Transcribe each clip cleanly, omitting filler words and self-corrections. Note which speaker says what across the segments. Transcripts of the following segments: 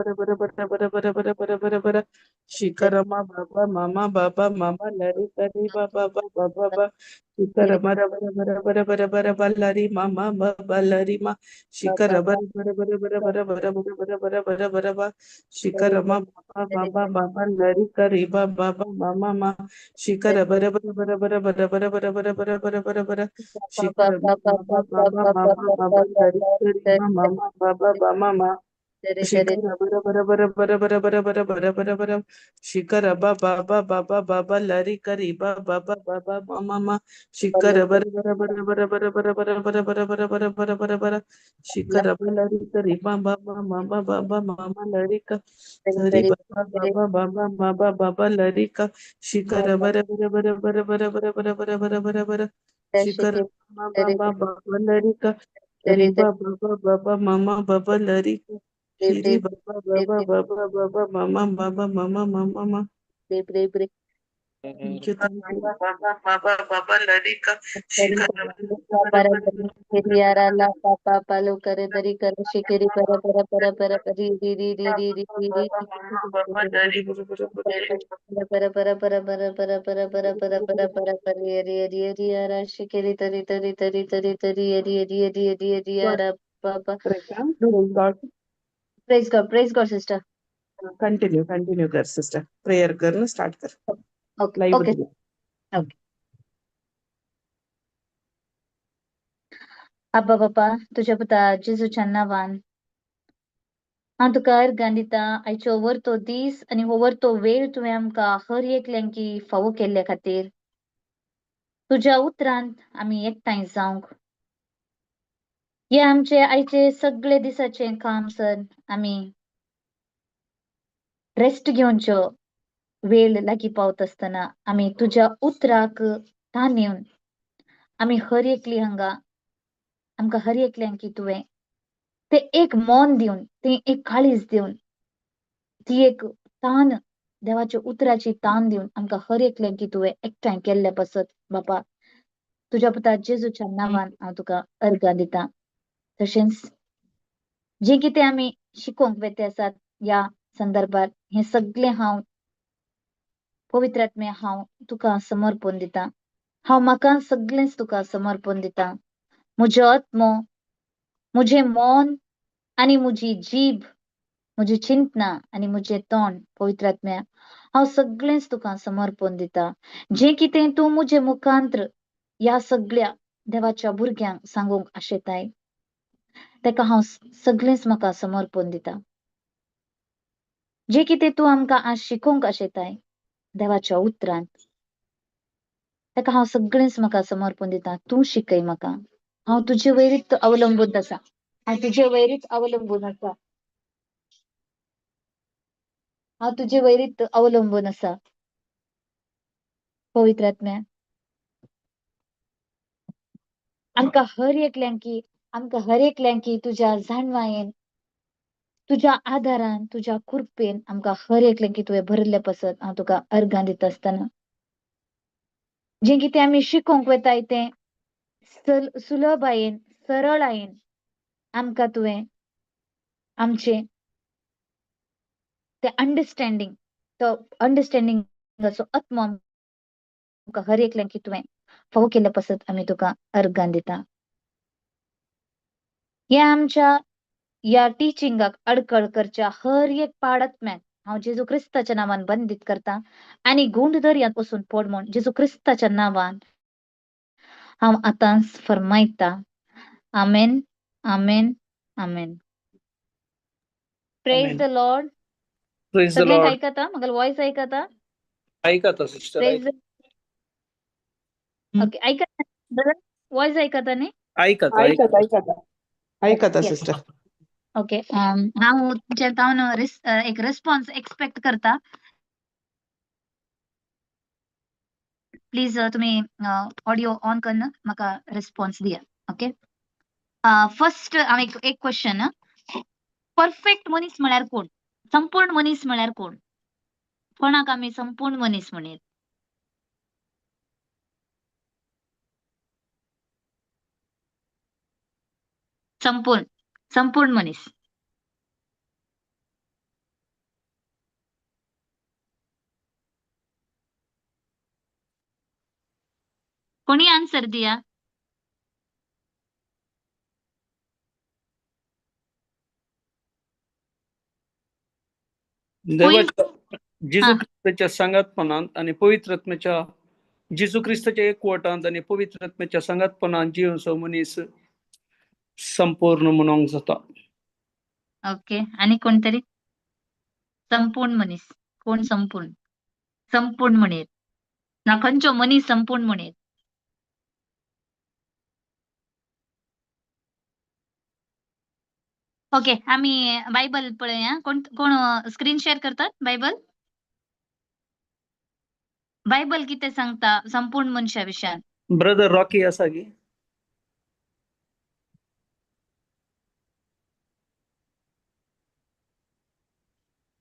Speaker 1: bara bara bara bara bara bara bara bara Shikarama baba mama baba mama lari kari baba baba baba Shikarama bara bara bara bara bara bara lari mama baba lari ma Shikara bara bara bara bara bara bara bara bara bara bara bara Shikarama baba baba baba lari kari baba baba mama ma Shikara bara bara bara bara bara bara bara bara bara bara bara bara Shikarama baba baba mama baba lari kari mama baba baba mama Shikara bara bara bara bara bara bara bara bara bara bara Shikara ba ba ba ba ba ba ba lari kari ba ba ba ba ba ma ma ma Shikara bara bara bara bara bara bara bara bara bara bara bara bara bara bara Shikara ba lari kari ba ba ba ma ba ba ba ma ma lari ka Sari ba ba ba ba ba ba ma ba ba ba lari ka Shikara bara bara bara bara bara bara bara bara bara bara bara Shikara ba ba ba ba ba lari ka Sari ba ba ba ba ba ma ma ba ba lari ka Shiri baba baba baba baba mama baba mama mama mama. Thank you, thank you. Baba baba baba ladika shikara Praise God.
Speaker 2: Praise God, sister.
Speaker 1: Continue कर sister prayer करणं start कर live
Speaker 2: Okay. Okay. Abba Papa, तुझ्या पुता जेजूच्या नावान हांव तुका अर्गांदिता आयचो वरतो दीस आनी हो वरतो वेळ तुवें आमकां हर एकल्यांकी फावो केल्ल्या खातीर तुज्या उतरांत आमी एकठांय जावंक हे आमचे आयचे सगळे दिसाचे काम सण आमी रेस्ट घेवनच्यो वेळ लागीं पावत आसतना आमी तुज्या उतराक तान येवन आमी हर एकली हांगा आमकां हर एकल्यांकी तुवें ते एक मौन दिवन ते एक काळीज दिवन ती एक तान देवाच्या उतराची तान दिवन आमकां हर एकल्यांकी तुवें एकठांय केल्ले पासत बापा तुज्या पुता जेजूच्या नांवान हांव तुका अर्गां दितां तशेंच जे कितें आमी शिकोवंक वेते आसात ह्या संदर्भात हें सगळें हांव पवित्र आत्मे हांव तुका समर्पण दितां हांव म्हाका सगळेंच तुका समर्पण दितां म्हजो आत्मो म्हजें मौन आनी म्हजी जीब म्हजी चिंतना आनी म्हजें तोंड पवित्र आत्म्या हांव सगळेंच तुका समर्पण दितां जें कितें तूं म्हजे मुखांत्र ह्या सगळ्या देवाच्या भुरग्यांक सांगूंक आशेताय तेका हांव सगळेंच म्हाका समर्पण दितां जें कितें तूं आमकां आज शिकोवंक आशेताय देवाच्या उतरांत तेका हांव सगळेंच म्हाका समर्पण दितां तूं शिकय म्हाका हांव तुजे वयरीच अवलंबून आसा हांव तुजे वयरीच अवलंबून आसा हांव तुजे वयरीच अवलंबून आसा पवित्र आत्म्या आमकां हर एकल्यांकी तुज्या जाणवायेन तुज्या आदारान तुज्या कृपेन आमकां हर एकल्यांकी तुवें भरले पासत हांव तुका अर्गां दिता आसतना जें कितें आमी शिकोवंक वेताय तें सुलभायेन सरळायेन आमकां तुवें आमचे ते अंडरस्टँडिंगाचो आत्मो आमकां हर एकल्यांकी तुवें फावो केल्ले पासत आमी तुका अर्गां दिता हे आमच्या ह्या टिचिंगाक अडखळ करच्या हर एक पाडात्म्याक हांव जेजू क्रिस्ताच्या नांवान बंदीत करता आनी गुंड दर्यांत वचून पड म्हूण जेजू क्रिस्ताच्या नांवान हांव आतांच फरमायता amen amen amen praise the lord
Speaker 3: Praise the
Speaker 2: सगळ्यांक
Speaker 3: Lord.
Speaker 2: ऐकता म्हाका वॉइस ऐकता
Speaker 3: ऐकता सिस्टर
Speaker 2: प्रेज ओके ऐकता वॉइस ऐकता न्ही
Speaker 3: ऐकता
Speaker 1: ऐकता सिस्टर
Speaker 2: ओके हांव तुमचे तावन एक रिस्पॉन्स एक्सपेक्ट करता प्लीज तुम्ही ऑडिओ ऑन करून म्हाका रिस्पॉन्स दिया ओके फर्स्ट हांव एक क्वेश्चन परफेक्ट मनीस म्हळ्यार कोण संपूर्ण मनीस म्हळ्यार कोण कोणाक आमी संपूर्ण मनीस म्हणीत संपूर्ण मनीस कोणी आन्सर दिया?
Speaker 3: देवाच्या जिजू
Speaker 2: हा.
Speaker 3: ख्रिस्ताच्या संगतपणात आणि पवित्रात्म्याच्या जिजू ख्रिस्ताच्या एकवटांत आणि पवित्रात्म्याच्या संगतपणात जीवन मनीस संपूर्ण म्हणून जाता.
Speaker 2: ओके. आणि कोणतरी संपूर्ण मनीस. कोण संपूर्ण? संपूर्ण म्हणेत ना खंयचो मनीस संपूर्ण म्हणेत. ओके. आम्ही बायबल पळया. कोण कोण स्क्रीन शेअर करतात बायबल? बायबल किती सांगता संपूर्ण मनुष्या विषयात?
Speaker 3: ब्रदर रॉकी असा की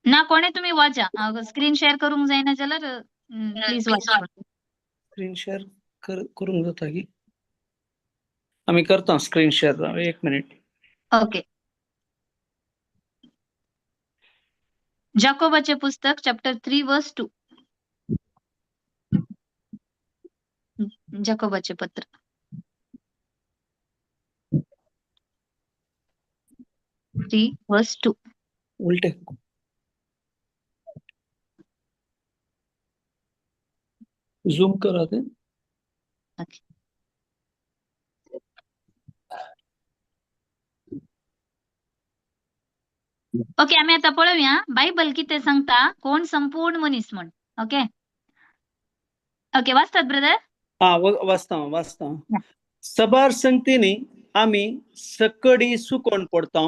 Speaker 2: ना कोणे तुम्ही वाचा स्क्रीन शेअर करून जाईना जाल्यार प्लीज वाचा.
Speaker 3: स्क्रीन शेअर करून जाता की आम्ही करता स्क्रीन शेअर. एक मिनिट.
Speaker 2: ओके. जाकोबाचे पुस्तक चॅप्टर 3 वर्स 2. जाकोबाचे पत्र. वर्स 2.
Speaker 3: उलटे झूम करा ते.
Speaker 2: ओके. ओके. आम्ही आता पळूया बायबल किती सांगता कोण संपूर्ण मनीस म्हण. ओके. ओके. वाचतात ब्रदर?
Speaker 3: हा वाचता. सबार संगतीने आम्ही सकडी सुकोन पडता.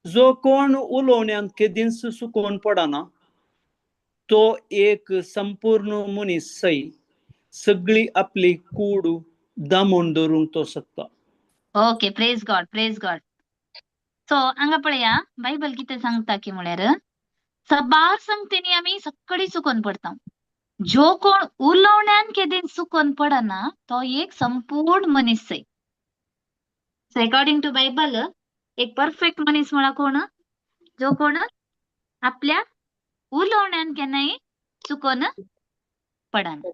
Speaker 3: जो कोण उलोवण्यांत केदींस सुकोन पडाना तो एक संपूर्ण मनीस सई. सगळी आपली कूड दामून धरून तो सकता.
Speaker 2: Okay. Praise God. Praise God. So हांगा पळया बायबल किती सांगता की म्हळ्यार सबार संगतीने आम्ही सकडी सुकोन पडता. जो कोण उलोवण्यान केदीन सुकोन पडना तो एक संपूर्ण मनीस आहे. सो अकॉर्डिंग टू बायबल एक परफेक्ट मनीस म्हणा कोण? जो कोण आपल्या उलोवण्यान केन्नाय चुकोन पडना.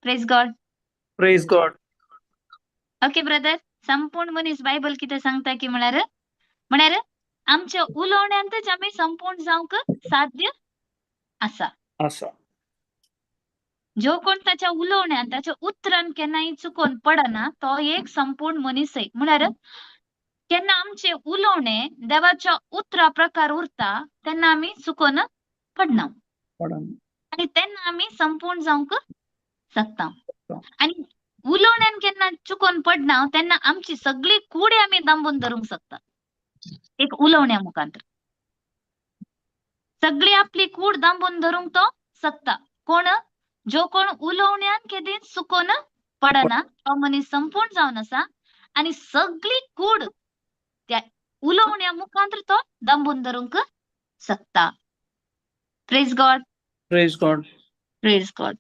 Speaker 2: Praise God.
Speaker 3: Praise God.
Speaker 2: Okay brother. संपूर्ण मनीस बायबल किती सांगता की म्हळ्यार आमच्या उलोवण्यांतच आम्ही संपूर्ण जावंक साध्य असा. जो कोण त्याच्या उलोवण्यान त्याच्या उतरान केन्नाय चुकोन पडना तो एक संपूर्ण मनीस आहे. म्हळ्यार केन्ना आमचे उलोवणे देवाच्या उतरा प्रकार उरता तेन्ना आम्ही चुकोन पडना आणि तेन्ना आम्ही संपूर्ण जावंक शकता. आणि उलोवण्यान केन्ना चुकोन पडना तेन्ना आमची सगळी कुडी आम्ही दांबून धरूंक शकता. एक उलोवण्या मुखांतर सगळी आपली कूड दांबून धरूंक तो शकता. कोण? जो कोण उलोवण्यान केदीन चुकोन पडना तो मनीस संपूर्ण जावन आसा आणि सगळी कूड त्या उलोवण्या मुखांतर तो दांबून धरूंक शकता. Praise God.
Speaker 3: Praise God.
Speaker 2: Praise God.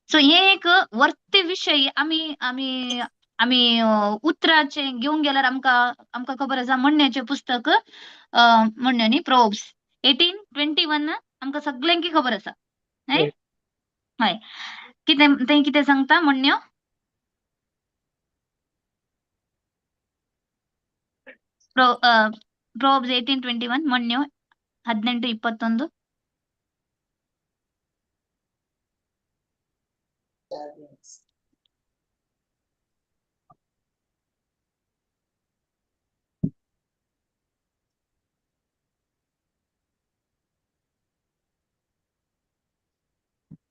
Speaker 2: So हे एक वर्ते विषयी आम्ही उतराचे घेऊन गेल्यार आमका खबर आसा म्हणण्याचे पुस्तक म्हणण्यानी प्रोव्हर्ब्स 18:21 आमका सगळ्यांकी खबर आसा. हय. किती सांगता म्हणण्यो? प्रोव्हर्ब्स 18:21 म्हणण्यो 18:21.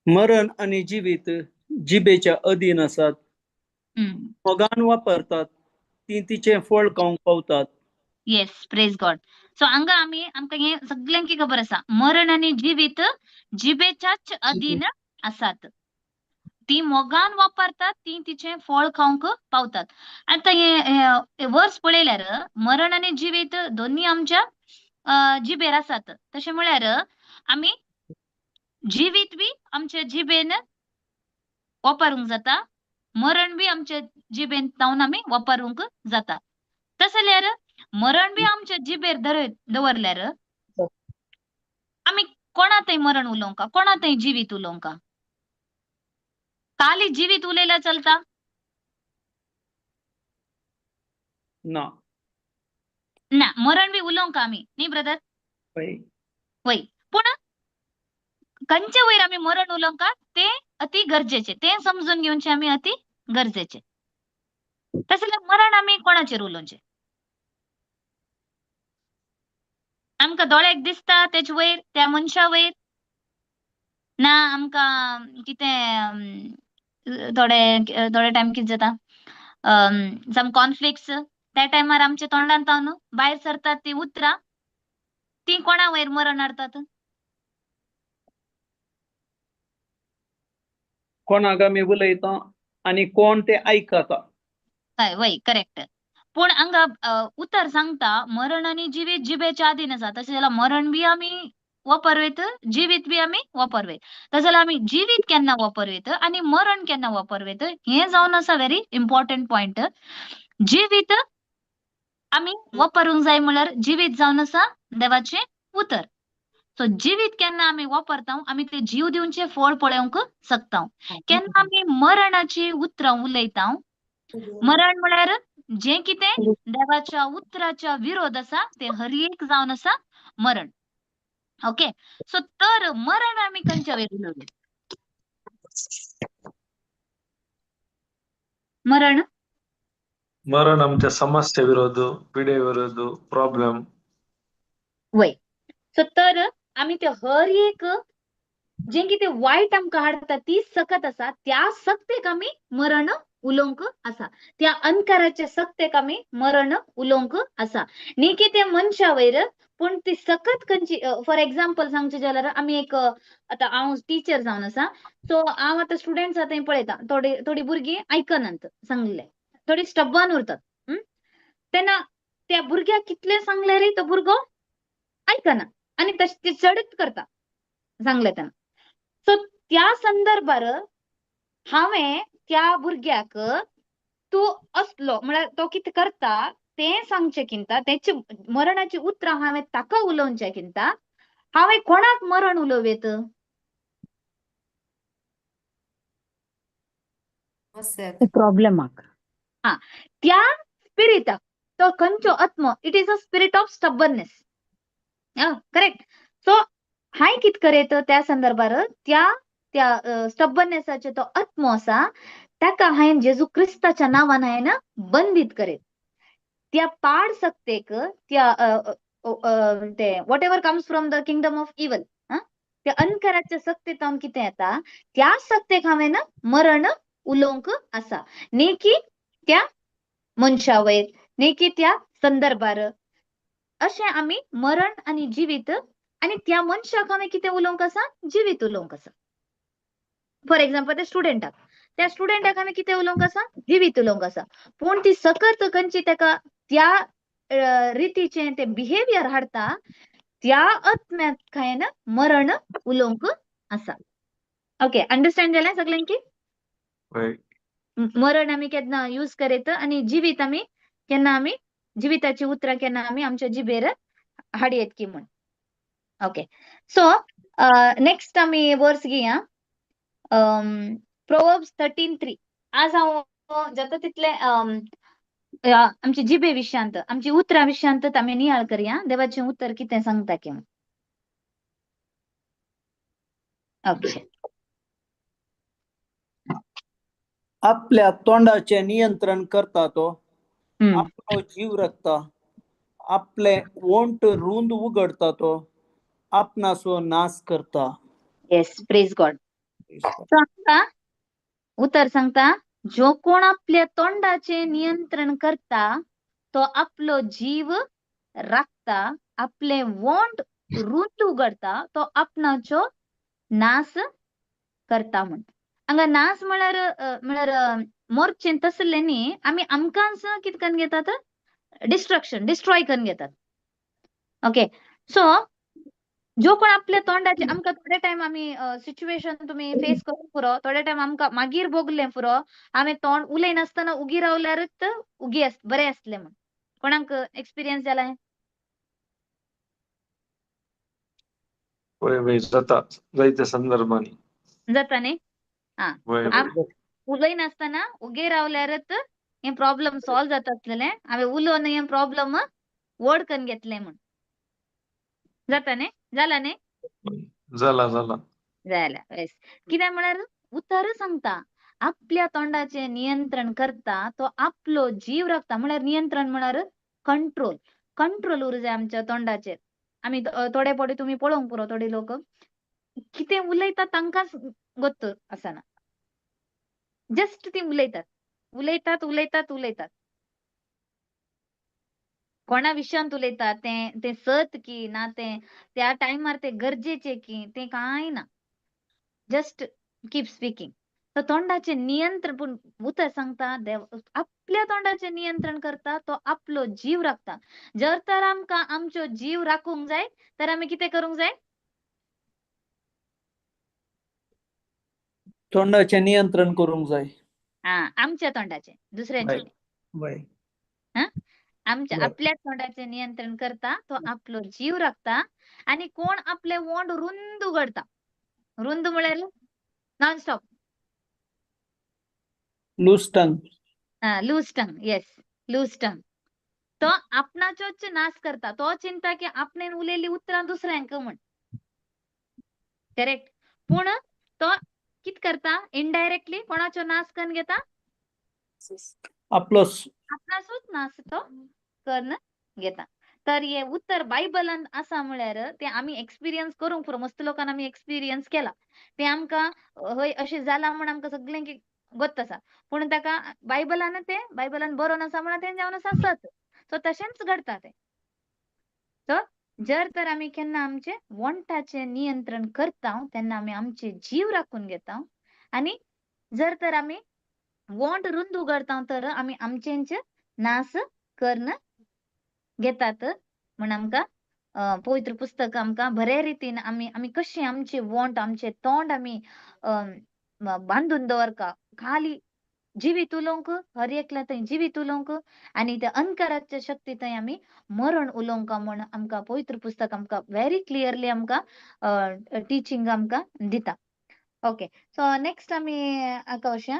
Speaker 3: मरण आणि जीवित जिबेच्या अधीन असतात. मोगान वापरतात ती तिचे फळ खावंक पावतात.
Speaker 2: येस. Praise God. सो आमका हे सगळ्यांकी खबर आसा मरण आणि जीवित जिबेच्याच अधीन आसात. ती मोगान वापरतात ती तिचे फळ खावंक पावतात. आता हे वर्स पळयल्यार मरण आणि जीवित दोन्ही आमच्या जिबेर आसात. तशें म्हळ्यार आम्ही जीवित बी आमच्या जिबेन वापरूंक जाता. मरण बी आमच्या जिबेन जावन आम्ही वापरूंक जाता. तशें जाल्यार मरण बी आमच्या जिबेर दवरल्यार आम्ही कोणातय मरण उलोवंका कोणातय जिवीत उलोवंका. खाली जिवीत उलयला चलता
Speaker 3: ना
Speaker 2: ना मरण बी उलोवंक आमी न्ही ब्रदर
Speaker 3: पळय
Speaker 2: वय पूण खंयचे वयर आमी मरण उलोवंक ते अति गरजेचे ते समजून घेवचे आमी अति गरजेचे तशें जाल्यार मरण आमी कोणाचेर उलोवचें आमकां दोळ्याक दिसता तेचे वयर त्या मनशा वयर ना आमकां कितें थोडे थोडे टायम कितें जाता सम कॉन्फ्लिक्ट्स त्या टायमार आमच्या तोंडान तावन भायर सरतात ती उतरां ती कोणा वयर मरण हाडतात
Speaker 3: कोणाक आमी उलयता आनी कोण ते आयकता
Speaker 2: हय वय करेक्ट पूण हांगा उतर सांगता मरण आनी जिवीत जिबेच्या आदीन आसा तशें जाल्यार मरण बी आमी वापरवेत जिवीत बी आमी वापरवेत तशें जाल्यार आमी जिवीत केन्ना वापरवेत आनी मरण केन्ना वापरवेत हें जावन आसा व्हेरी इम्पॉर्टंट पॉयंट जिवीत आमी वापरूंक जाय म्हळ्यार जिवीत जावन आसा देवाचें उतर सो जिवीत केन्ना आमी वापरता आमी ते जीव दिवचे फळ पळोवंक शकता केन्ना आमी मरणाची उतरां उलयता मरण म्हळ्यार जे कितें देवाच्या उतराच्या विरोध आसा ते हर एक जावन आसा मरण ओके सो तर मरण आमी खंयच्या वयर उलयलें मरण
Speaker 4: मरण आमच्या समस्ये विरोध पिढे विरोध प्रॉब्लेम
Speaker 2: वय सो तर आमी ते हर एक जे कितें वायट आमकां हाडटा ती सकत आसा त्या सक्तेक आमी मरण उलोवंक आसा त्या अंकाराच्या सक्तेक आमी मरण उलोवंक आसा न्ही की त्या मनशा वयर पूण ती सकत खंयची फॉर एग्जाम्पल सांगचे जाल्यार आमी एक आतां हांव टीचर जावन आसा सो हांव आतां स्टुडंट्स आतां पळयता थोडी भुरगीं आयकनात सांगलें थोडी स्टब्बन उरतात तेन्ना त्या भुरग्याक कितले सांगल्यारय तो भुरगो आयकना आनी तशें ते चडच करता सांगलें तेन्ना सो त्या संदर्भार हांवें त्या भुरग्याक तूं असलो म्हळ्यार तो कितें करता तें सांगचें किंता तेची मरणाची उतरां हांवें ताका उलोवचें किंता हांवें कोणाक मरण उलोवेत
Speaker 5: प्रॉब्लेमाक
Speaker 2: हा त्या स्पिरिटाक तो खंयचो आत्मो it is a spirit of stubbornness correct so हांवें कितें करेत त्या संदर्भार त्या स्टबर्नेसाचे तो आत्मो आसा ताका हांवें जेजू क्रिस्ताच्या नांवान हांवें बंदीत करेत त्या पाड सक्तेक त्या ते what ever comes from the kingdom of इवल त्या अंकाराच्या सक्तेत कितें येता त्या सक्तेक हांवें मरण उलोवंक आसा न्ही की त्या मनशा वयर न्ही की त्या संदर्भार अशें आमी मरण आनी जिवीत आनी त्या मनशाक हांवें कितें उलोवंक आसा जिवीत उलोवंक आसा फॉर एग्जाम्पल त्या स्टुडंटाक हांवें कितें उलोवंक आसा जिवीत उलोवंक आसा पूण ती सकत खंयची ताका त्या रितीचें ते बिहेवियर हाडटा त्या आत्म्याक हांवें मरण उलोवंक आसा ओके अंडरस्टँड जालें सगळ्यांकी मरण आमी केन्ना यूज करीत आनी जिवीत आमी केन्ना आमी जिविताची उतरां केन्ना आमी आमच्या जिबेर हाडयेत की म्हण ओके सो नेक्स्ट आमी वर्स घेया प्रोवर्ब्स 13:3 आज हांव जाता तितले आमची जिबे विशयांत आमची उतरां विशयांत आमी नियाळ करया देवाचें उतर कितें सांगता की ओके
Speaker 3: आपल्या तोंडाचे नियंत्रण करता तो आपलो जीव रखता आपले वोंट रुंद उगडता तो आपणाचो नाश करता
Speaker 2: येस प्रेज गॉड सांगता उतर सांगता जो कोण आपल्या तोंडाचे नियंत्रण करता तो आपलो जीव राखता आपले वोंट रुंद उगडता तो आपणाचो नाश करता म्हण हांगा नाश म्हळ्यार मोरचें तसलें न्ही आमी आमकांच कितें करून घेतात डिस्ट्रॉय करून घेतात ओके सो जो कोण आपल्या तोंडाचे आमकां थोडे टायम आमी सिच्युएशन तुमी फेस करूंक पुरो थोडे टायम आमकां मागीर भोगलें पुरो हांवें तोंड उलयनासतना उगी रावल्यारच उगी बरें आसलें म्हण कोणाक एक्सपिरियन्स जालां
Speaker 4: जाता जायत्या संदर्भांनी
Speaker 2: जाता न्ही
Speaker 4: वय
Speaker 2: उलयनासतना उगे रावल्यारच हे प्रॉब्लेम सॉल्व जाता आसलेले हांवें उलोवन हे प्रॉब्लेम वड करून घेतले म्हण जाता न्ही जाला न्ही
Speaker 4: झाला
Speaker 2: जाल्या येस कित्याक म्हळ्यार उतर सांगता आपल्या तोंडाचे नियंत्रण करता तो आपलो जीव राखता म्हळ्यार नियंत्रण म्हळ्यार कंट्रोल उरूं जाय आमच्या तोंडाचेर आमी थोडे पडे तुमी पळोवंक पुरो थोडे लोक कितें उलयता तांकांच गोत्त आसना जस्ट ती उलयतात कोणा विशयांत उलयतात ते सत की ना ते त्या टायमार ते गरजेचे की ते कांय ना जस्ट कीप स्पीकिंग तो तोंडाचे नियंत्रण पूण उतर सांगता आपल्या तोंडाचे नियंत्रण करता तो आपलो जीव राखता जर तर आमकां आमचो जीव राखूंक जाय तर आमी कितें करूंक जाय
Speaker 3: तोंडाचे नियंत्रण करूंक जाय
Speaker 2: आमच्या तोंडाचे दुसऱ्यांचे न्ही.
Speaker 3: वय
Speaker 2: आमच्या
Speaker 3: बरं.
Speaker 2: आपल्या तोंडाचे नियंत्रण करता तो आपलो जीव राखता आणि कोण आपले वोंड रुंद उगडता रुंद म्हळ्यार नॉन स्टॉप
Speaker 3: लूज टंग
Speaker 2: लूज टंग तो आपणाचोच नाश करता तो चिंता की आपणे उलयली उतरां दुसऱ्यांक म्हण करेक्ट पूण तो कित करता इनडायरेक्टली कोणाचो नाश करून घेता
Speaker 3: आपलोच
Speaker 2: आपणाचोच नाश तो करून घेता तर हे उत्तर बायबलान आसा म्हळ्यार ते आमी एक्सपिरियन्स करूंक पुरो मस्त लोकांना आमी एक्सपिरियन्स केला ते आमकां हय अशें जाला म्हण आमकां सगळ्यांक गोत्त आसा पूण ताका बायबलान बरोवन आसा म्हण तें जावन आसा सत सो तशेंच घडता तें सो जर तर आमी केन्ना आमचे वोंटाचे नियंत्रण करता तेन्ना आमी आमचे जीव राखून घेता आनी जर तर आमी वोंट रुंद उगडता तर आमी आमचेंच नाश करून घेतात म्हण आमकां पवित्र पुस्तक आमकां बरे रितीन आमी कशें आमचे वोंट आमचे तोंड आमी बांदून दवरका खाली जिवीत उलोवंक हर एकल्या थंय जिवीत उलोवंक आनी त्या अंधकाराच्या शक्ती थंय आमी मरण उलोवंक म्हण आमकां पवित्र पुस्तक आमकां व्हेरी क्लियरली आमकां टिचींग आमकां दिता ओके सो नेक्स्ट आमी वचया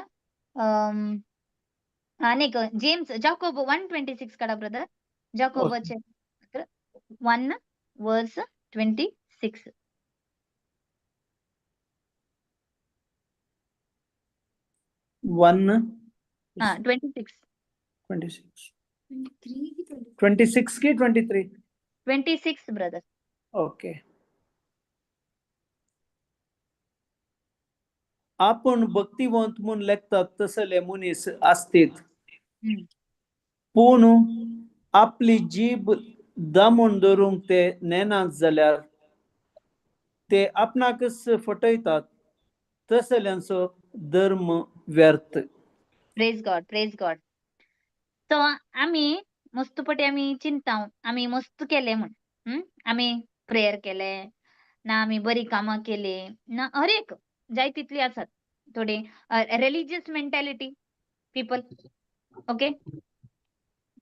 Speaker 2: आनीक जेम्स जाकोब 1:26 काडा ब्रदर जाकोबाचे 1:26 26
Speaker 3: 26 की 23
Speaker 2: 26 ब्रदर
Speaker 3: ओके आपण भक्तिवंत म्हूण लेखतात तसले मनीस आसतीत पूण आपली जीब दामून धरूंक ते नेनात जाल्यार ते आपणाकच फटयतात तसल्यांचो धर्म व्यर्थ
Speaker 2: प्रेज गॉड तो आमी मस्त पटी आमी चिंता आमी मस्त केले म्हण आमी प्रेयर केले ना आमी बरी कामां केली ना हर एक जाय तितली आसात थोडी रिलिजियस मेंटॅलिटी पीपल ओके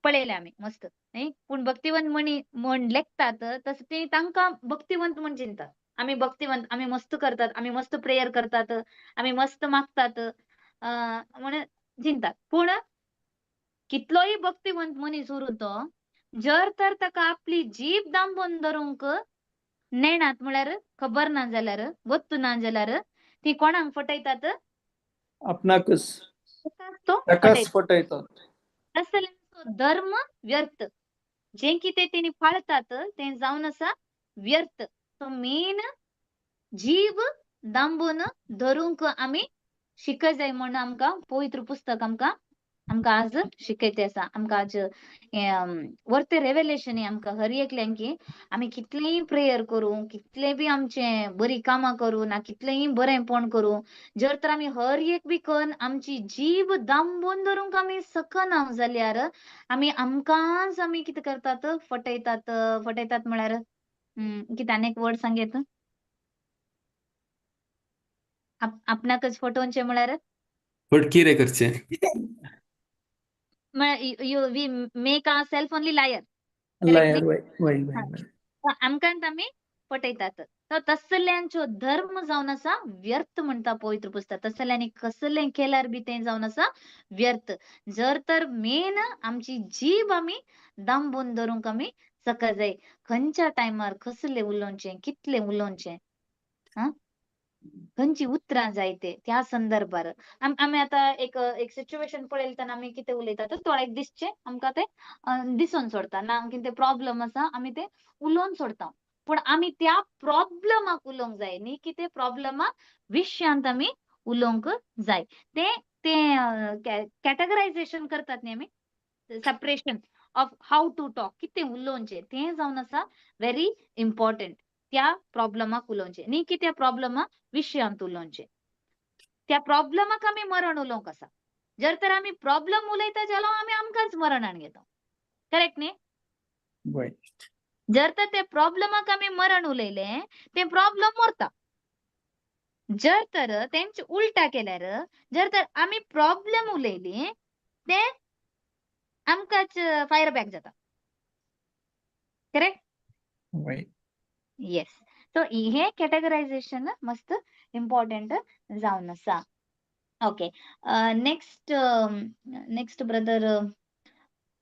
Speaker 2: पळयले आमी मस्त न्ही पूण भक्तिवंत म्हण लेखतात तसं ते तांकां भक्तिवंत म्हण चिंतात आमी भक्तिवंत आमी मस्त करतात आमी मस्त प्रेयर करतात आमी मस्त मागतात म्हण चिंतात पूण कितलोय भक्तिवंत मनीस उरूं तो जर तर ताका आपली जीब दांबून धरूंक नेणात म्हळ्यार खबर ना जाल्यार गोत्तू ना जाल्यार ती कोणाक फटयतात
Speaker 3: आपणाकच
Speaker 2: तो
Speaker 3: ताकाच फटयतात
Speaker 2: तसल्यांचो धर्म व्यर्थ जे कितें तेणी पाळतात तें जावन आसा व्यर्थ तो मेन जीव दांबून धरूंक आमी शिकय जाय म्हण आमकां पवित्र पुस्तक आमकां आज शिकयते आसा आमकां आज वर्ते रेव्हेलेशन आमकां हर एकल्यांक आमी कितलेंय प्रेयर करूं कितलें बी आमचें बरी कामां करूं ना कितलेंय बरेंपण करूं जर तर आमी हर एक बी करून आमची जीब दांबून धरूंक आमी सकना जाल्यार आमकांच आमी कितें करतात फटयतात म्हळ्यार कितें आनी एक वर्ड सांगेत आपणाकच फटोवचें म्हळ्यार
Speaker 6: फटकिरे करचे
Speaker 2: we make our self only liar
Speaker 3: liar वय
Speaker 2: आमकां आमी पटयतात तर तसल्यांचो धर्म जावन आसा व्यर्थ म्हणटा पवित्र पुस्तक तसल्यांनी कसलें केल्यार बी तें जावन आसा व्यर्थ जर तर मेन आमची जीब आमी दांबून धरूंक आमी सका जाय खंयच्या टायमार कसलें उलोवचें कितलें उलोवचें हा खंयची उतरां जाय ते त्या संदर्भार आमी आतां एक सिच्युएशन पळयलें तेन्ना आमी कितें उलयता तर थोड्याक दिसचें आमकां तें दिसून सोडटा ना कितें प्रॉब्लम आसा आमी तें उलोवन सोडटा पूण आमी त्या प्रॉब्लमाक उलोवंक जाय न्ही की ते प्रॉब्लमा विशयांत आमी उलोवंक जाय ते कॅटेगरायझेशन करतात न्ही आमी separation of how to talk कितें उलोवचें तें जावन आसा व्हेरी इम्पॉर्टंट त्या प्रॉब्लमाक उलोवचें न्ही की त्या प्रॉब्लमा विशयांत उलोवचें त्या प्रॉब्लमाक आमी मरण उलोवंक आसा जर तर आमी प्रॉब्लम उलयता जाल्यार आमी आमकांच मरणान घेता करेक्ट न्ही
Speaker 3: वय
Speaker 2: जर तर ते प्रॉब्लमाक आमी मरण उलयलें तें प्रॉब्लम मरता जर तर तेंचे उलटा केल्यार जर तर आमी प्रॉब्लम उलयली तें आमकांच फायर बॅक जाता करेक्ट
Speaker 3: वय
Speaker 2: येस सो हे कॅटेगरायझेशन मस्त इम्पॉर्टंट जावन आसा ओके नेक्स्ट ब्रदर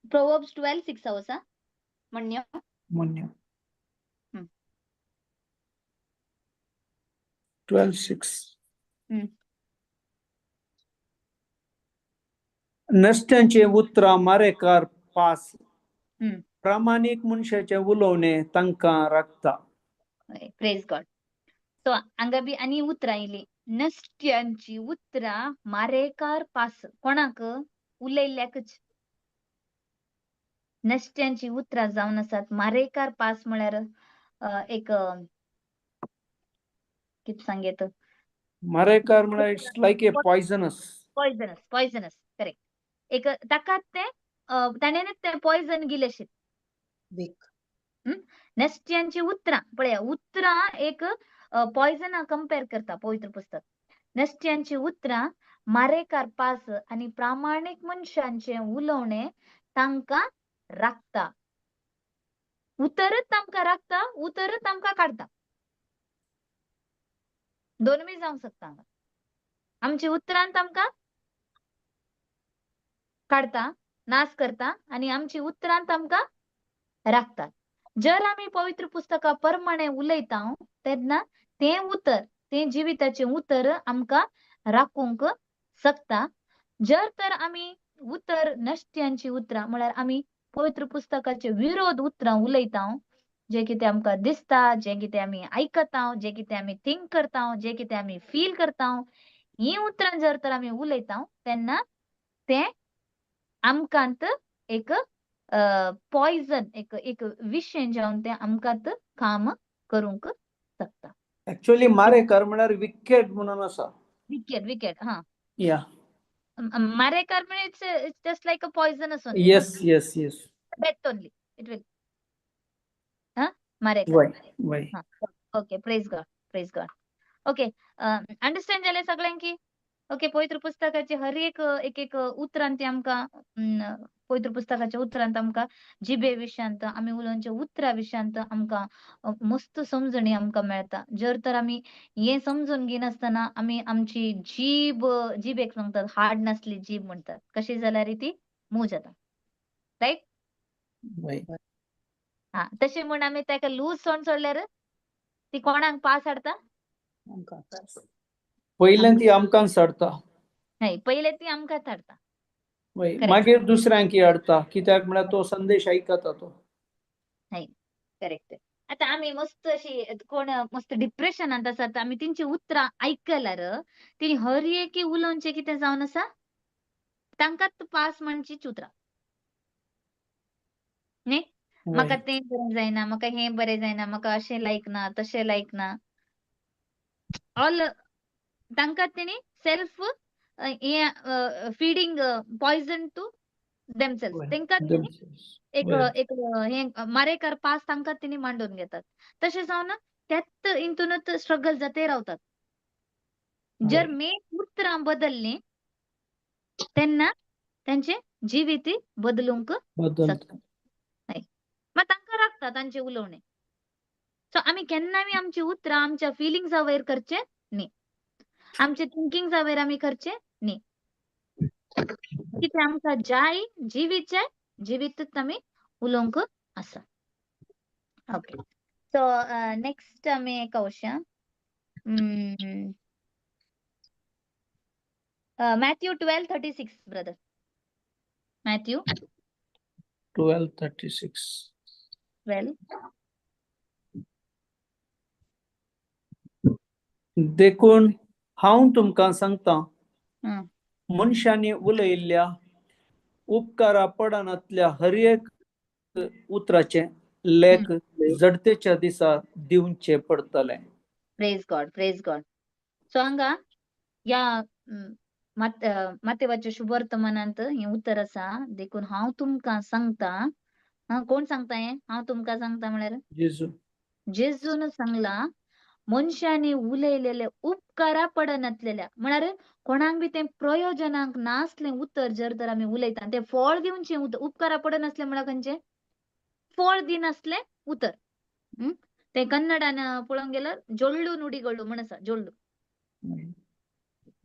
Speaker 2: प्रोवर्ब्स 12:6 आसा म्हणयो
Speaker 3: म्हणयो
Speaker 2: हम्म.
Speaker 3: 12:6
Speaker 2: हम्म.
Speaker 3: नसत्यांचे उतरां मारेकार पास
Speaker 2: हम्म.
Speaker 3: प्रामाणीक मनशाचे उलोवणे तांकां राखता
Speaker 2: प्रेज गॉड सो हांगा बी आनी उतरां आयली नसत्यांची उतरां मारेकार पास कोणाक उलयल्ल्याकच नसत्यांची उतरां जावन आसात मारेकार पास म्हळ्यार एक कितें सांगेत
Speaker 3: मारेकार म्हळ्यार it's like A poisonous
Speaker 2: poisonous correct एक ताकाच ते ताणेनच ते पॉयझन गिलेशें नसत्यांची उतरां पळया उतरां एक पॉयझना कंपेअर करता पवित्र पुस्तक नसत्यांची उतरां मारेकार पास आनी प्रामाणीक मनशांचे उलोवणे तांकां राखता उतरच तांकां राखता उतरच तांकां काडटा दोनूय जावंक शकता हांगा आमची उतरांत आमकां काडटा नाश करता आनी आमची उतरांत आमकां राखतात जर आमी पवित्र पुस्तका प्रमाणे उलयता तेन्ना तें उतर तें जिविताचें उतर आमकां राखूंक शकता जर तर आमी उतर नश्ट्यांची उतरां म्हळ्यार आमी पवित्र पुस्तकाचे विरोध उतरां उलयता जे कितें आमकां दिसता जे कितें आमी आयकता जे कितें आमी थिंक करता जे कितें आमी फील करता ही उतरां जर तर आमी उलयता तेन्ना तें आमकांत एक पॉयझन एक विशें जावन तें आमकांत काम करूंक शकता
Speaker 3: एक्चुअली मारेकार म्हळ्यार विकेट म्हणून आसा
Speaker 2: विकेट हा
Speaker 3: या
Speaker 2: मारेकार म्हणजे it's just like a poisonous only
Speaker 3: yes yes yes
Speaker 2: death only it will हा मारेकार
Speaker 3: वय वय
Speaker 2: हा okay praise God okay understand जालें सगळ्यांकी ओके पवित्र पुस्तकाचे हर एक उतरांत ते आमकां पवित्र पुस्तकाच्या उतरांत आमकां जिबे विशयांत आमी उलोवचे उतरां विशयांत आमकां मस्त समजणी आमकां मेळटा जर तर आमी हे समजून घेनासतना आमी आमची जिबेक सांगतात हार्ड नासली जीब म्हणटात कशी जाल्यार ती मूग जाता राईट
Speaker 3: वय
Speaker 2: हा तशें म्हण आमी ताका लूज सोडल्यार ती कोणाक पास हाडता
Speaker 3: पयल्यान ती आमकां सडता
Speaker 2: नाही पहिले ती आमकांच हाडता
Speaker 3: वय
Speaker 2: Correct.
Speaker 3: मागीर दुसऱ्यांक हाडता कित्याक म्हळ्यार तो संदेश आयकता तो
Speaker 2: करेक्ट आता आमी मस्त अशी कोण मस्त डिप्रेशनांत आसात आमी तेंची उतरां आयकल्यार ती हर एक उलोवचें कितें जावन आसा तांकांच पास म्हणचीच उतरां न्ही म्हाका तें बरें जायना म्हाका हें बरें जायना म्हाका अशें लायक ना तशें लायक ना ऑल तांकां तेणी self feeding poison to themselves तेंकां तेणी एक हे मारेकार पास तांकां तेणी मांडून घेतात तशें जावन त्याच इंतूनच स्ट्रगल जाते रावतात जर मेन उतरां बदलली तेन्ना त्यांचे जिवीत बदलूंक शकता मागीर तांकां राखता तांचे उलोवणे सो आम्ही केन्नाय आमची उतरां आमच्या फिलिंग्सा वयर करचे न्ही, आमचे थिंकिंग्सा वयर आमी करचे न्ही. कितें आमकां जाय जिवीतच आमी उलोवंक आसा. ओके. सो नेक्स्ट आमी क्वेश्चन मॅथ्यू 12:36 ब्रदर. मॅथ्यू
Speaker 3: 12:36.
Speaker 2: 12.
Speaker 3: देखून हांव तुमकां सांगता,
Speaker 2: हं.
Speaker 3: मनशांनी उलयल्ल्या उपकारा पडनातल्या हर एक उतराचे लेख जडतेच्या दिसा दिवचे पडतले.
Speaker 2: Praise God, praise God. So हांगा या मातेवाच्या शुभवर्तमानांत हें उतर आसा. देखून हांव तुमकां सांगता. कोण सांगता हें? हांव तुमकां सांगता म्हळ्यार
Speaker 3: जेजू.
Speaker 2: जेजून सांगला मनशांनी उलयलेले उपकारा पडनातलेल्या म्हळ्यार कोणाक बी तें प्रयोजनाक नासलें उतर जर तर आमी उलयता तें फळ दिवचें उतर. उपकारा पडनासलें म्हळ्यार खंयचें? फळ दिनासलें उतर. तें कन्नडान पळोवंक गेल्यार जोल्लू नुडिगळू म्हण आसा. जोल्लू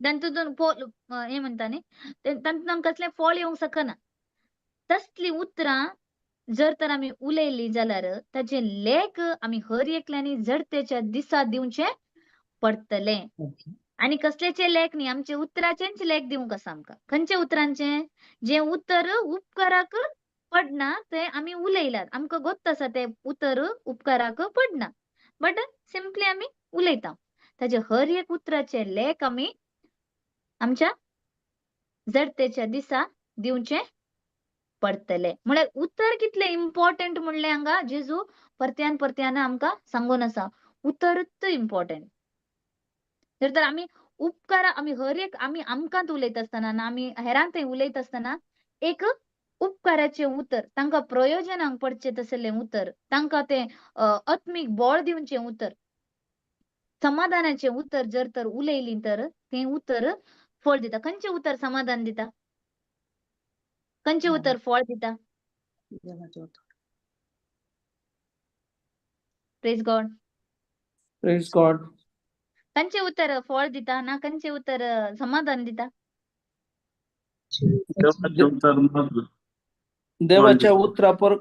Speaker 2: तातूंतून हें म्हणटा न्ही, तातूंतल्यान कसलें फळ येवंक शकना. तसलीं उतरां जर तर आमी उलयलीं जाल्यार ताचे लेख आमी हर एकल्यांनी जडतेच्या दिसा दिवचे पडटले. आनी कसलेचे लेख न्ही, आमचे उतराचेच लेख दिवंक आसा आमकां. खंयचे उतरांचे? जे उतर उपकाराक पडना ते आमी उलयल्यात. आमकां गोत्त आसा ते उतर उपकाराक पडना, बट सिंपली आमी उलयता. ताचे हर एक उतराचे लेख आमी आमच्या जडतेच्या दिसा दिवचे पडतले. म्हळ्यार उतर कितले इम्पॉर्टंट म्हणलें हांगा जेजू परत्यान आमकां सांगून आसा. उतरच इम्पॉर्टंट. जर तर आमी उपकारा आमी हर एक आमी आमकांत उलयता आसतना ना आमी हेरांत थंय उलयता आसतना एक उपकाराचें उतर, तांकां प्रयोजनाक पडचें तसलें उतर, तांकां तें आत्मीक बळ दिवचें उतर, समाधानाचें उतर जर तर उलयलीं तर तें उतर फळ दिता. खंयचें उतर समाधान दिता? खंयचें उतर फळ दिता? Praise God.
Speaker 3: Praise God.
Speaker 2: खंयचें उतर फळ दिता ना खंयचें उतर समाधान दिता?
Speaker 4: देवाचे उतर मग
Speaker 3: देवाच्या उतरापर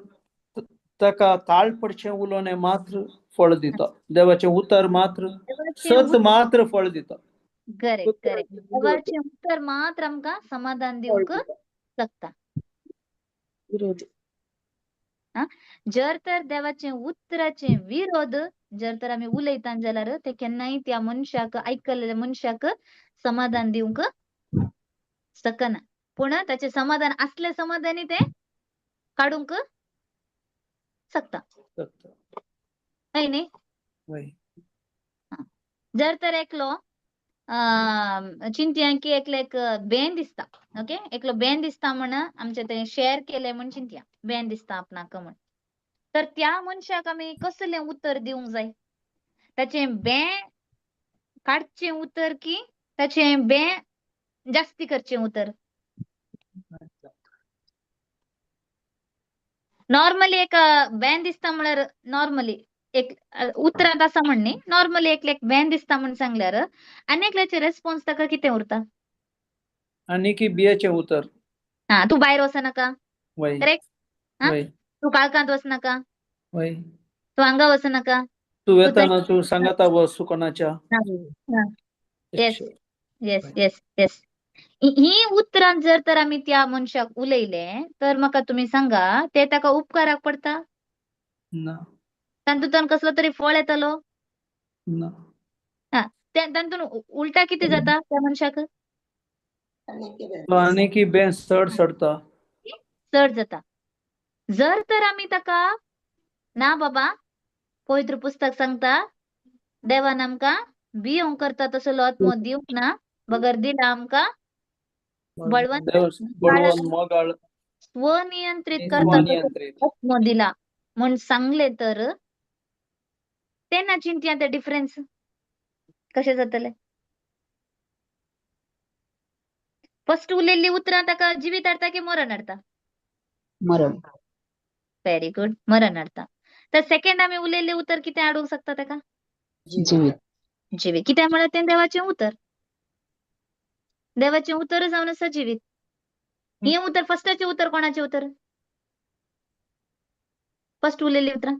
Speaker 3: ताका ताळ पडचें उलोवणें मात्र फळ दिता. देवाचें उतर मात्र सच मात्र फळ दिता.
Speaker 2: Correct correct. देवाचें उतर मात्र आमकां समाधान दिवंक शकता.
Speaker 1: विरोधी.
Speaker 2: जर तर देवाचे उतराचे विरोध जर तर आमी उलयता जाल्यार ते केन्नाय त्या मनशाक आयकलेल्या मनशाक समाधान दिवंक शकना. पूण ताचे समाधान असले समाधानी ते काडूंक शकता. है न्ही? जर तर एकलो चिंतया की एकलो एक बेन दिसता. ओके, एकलो बेन दिसता म्हण आमचे ते शेअर केले म्हण चिंतया बेन दिसता आपणाक म्हण. तर त्या मनशाक आमी कसलें उतर दिवंक जाय? ताचें बे काडचें उतर की ताचें बे जास्ती करचें उतर? नॉर्मली एक बेन दिसता म्हळ्यार नॉर्मली एक उतरांत आसा म्हण न्ही, नॉर्मली एक बेन दिसता म्हण सांगल्यार आनी एकल्याचे रेस्पॉन्स ताका कितें उरता?
Speaker 3: आनी की बियाचें उतर.
Speaker 2: तू भायर वचनाका.
Speaker 3: वय
Speaker 2: करेक्ट.
Speaker 3: वय
Speaker 2: तू काळखांत वचनाका.
Speaker 3: वय.
Speaker 2: तू हांगा वचनाका.
Speaker 3: तू येताना तू सांगाता वस्तू कोणाच्या.
Speaker 2: Yes yes yes yes. ही उतरां जर तर आमी त्या मनशाक उलयले तर म्हाका तुमी सांगा ते ताका उपकाराक पडता?
Speaker 3: ना
Speaker 2: तातूंतल्यान कसलो तरी फळ येतलो?
Speaker 3: ना.
Speaker 2: तातूंत उलटा कितें जाता त्या मनशाक?
Speaker 3: तो आनी की बेन चड सडता.
Speaker 2: चड जाता. जर तर आमी ताका ना बाबा पवित्र पुस्तक सांगता देवान आमकां बियोंक करता तसलो आत्मो दिवंक ना, बगर दिला आमकां बळवंत
Speaker 3: बळवंत मोगाळ
Speaker 2: स्वनियंत्रित करता
Speaker 3: स्वनियंत्रित.
Speaker 2: तसलो आत्मो दिला म्हण सांगले तर तेन्ना चिंतया ते डिफरन्स कशें जातले. फर्स्ट उलयल्ली उतरां ताका जिवीत हाडटा की मरण हाडटा?
Speaker 5: मरण.
Speaker 2: व्हेरी गुड, मरण हाडटा. तर सेकंड आम्ही उरलेले उतर किती ऍड होऊ शकतात का
Speaker 5: जीवित
Speaker 2: जीवित किती म्हणत ते देवाचे उतर देवाचे उतर जाऊन असं जीवित हे उतर फर्स्टचे उतर कोणाचे उतर फर्स्ट उरलेले उतर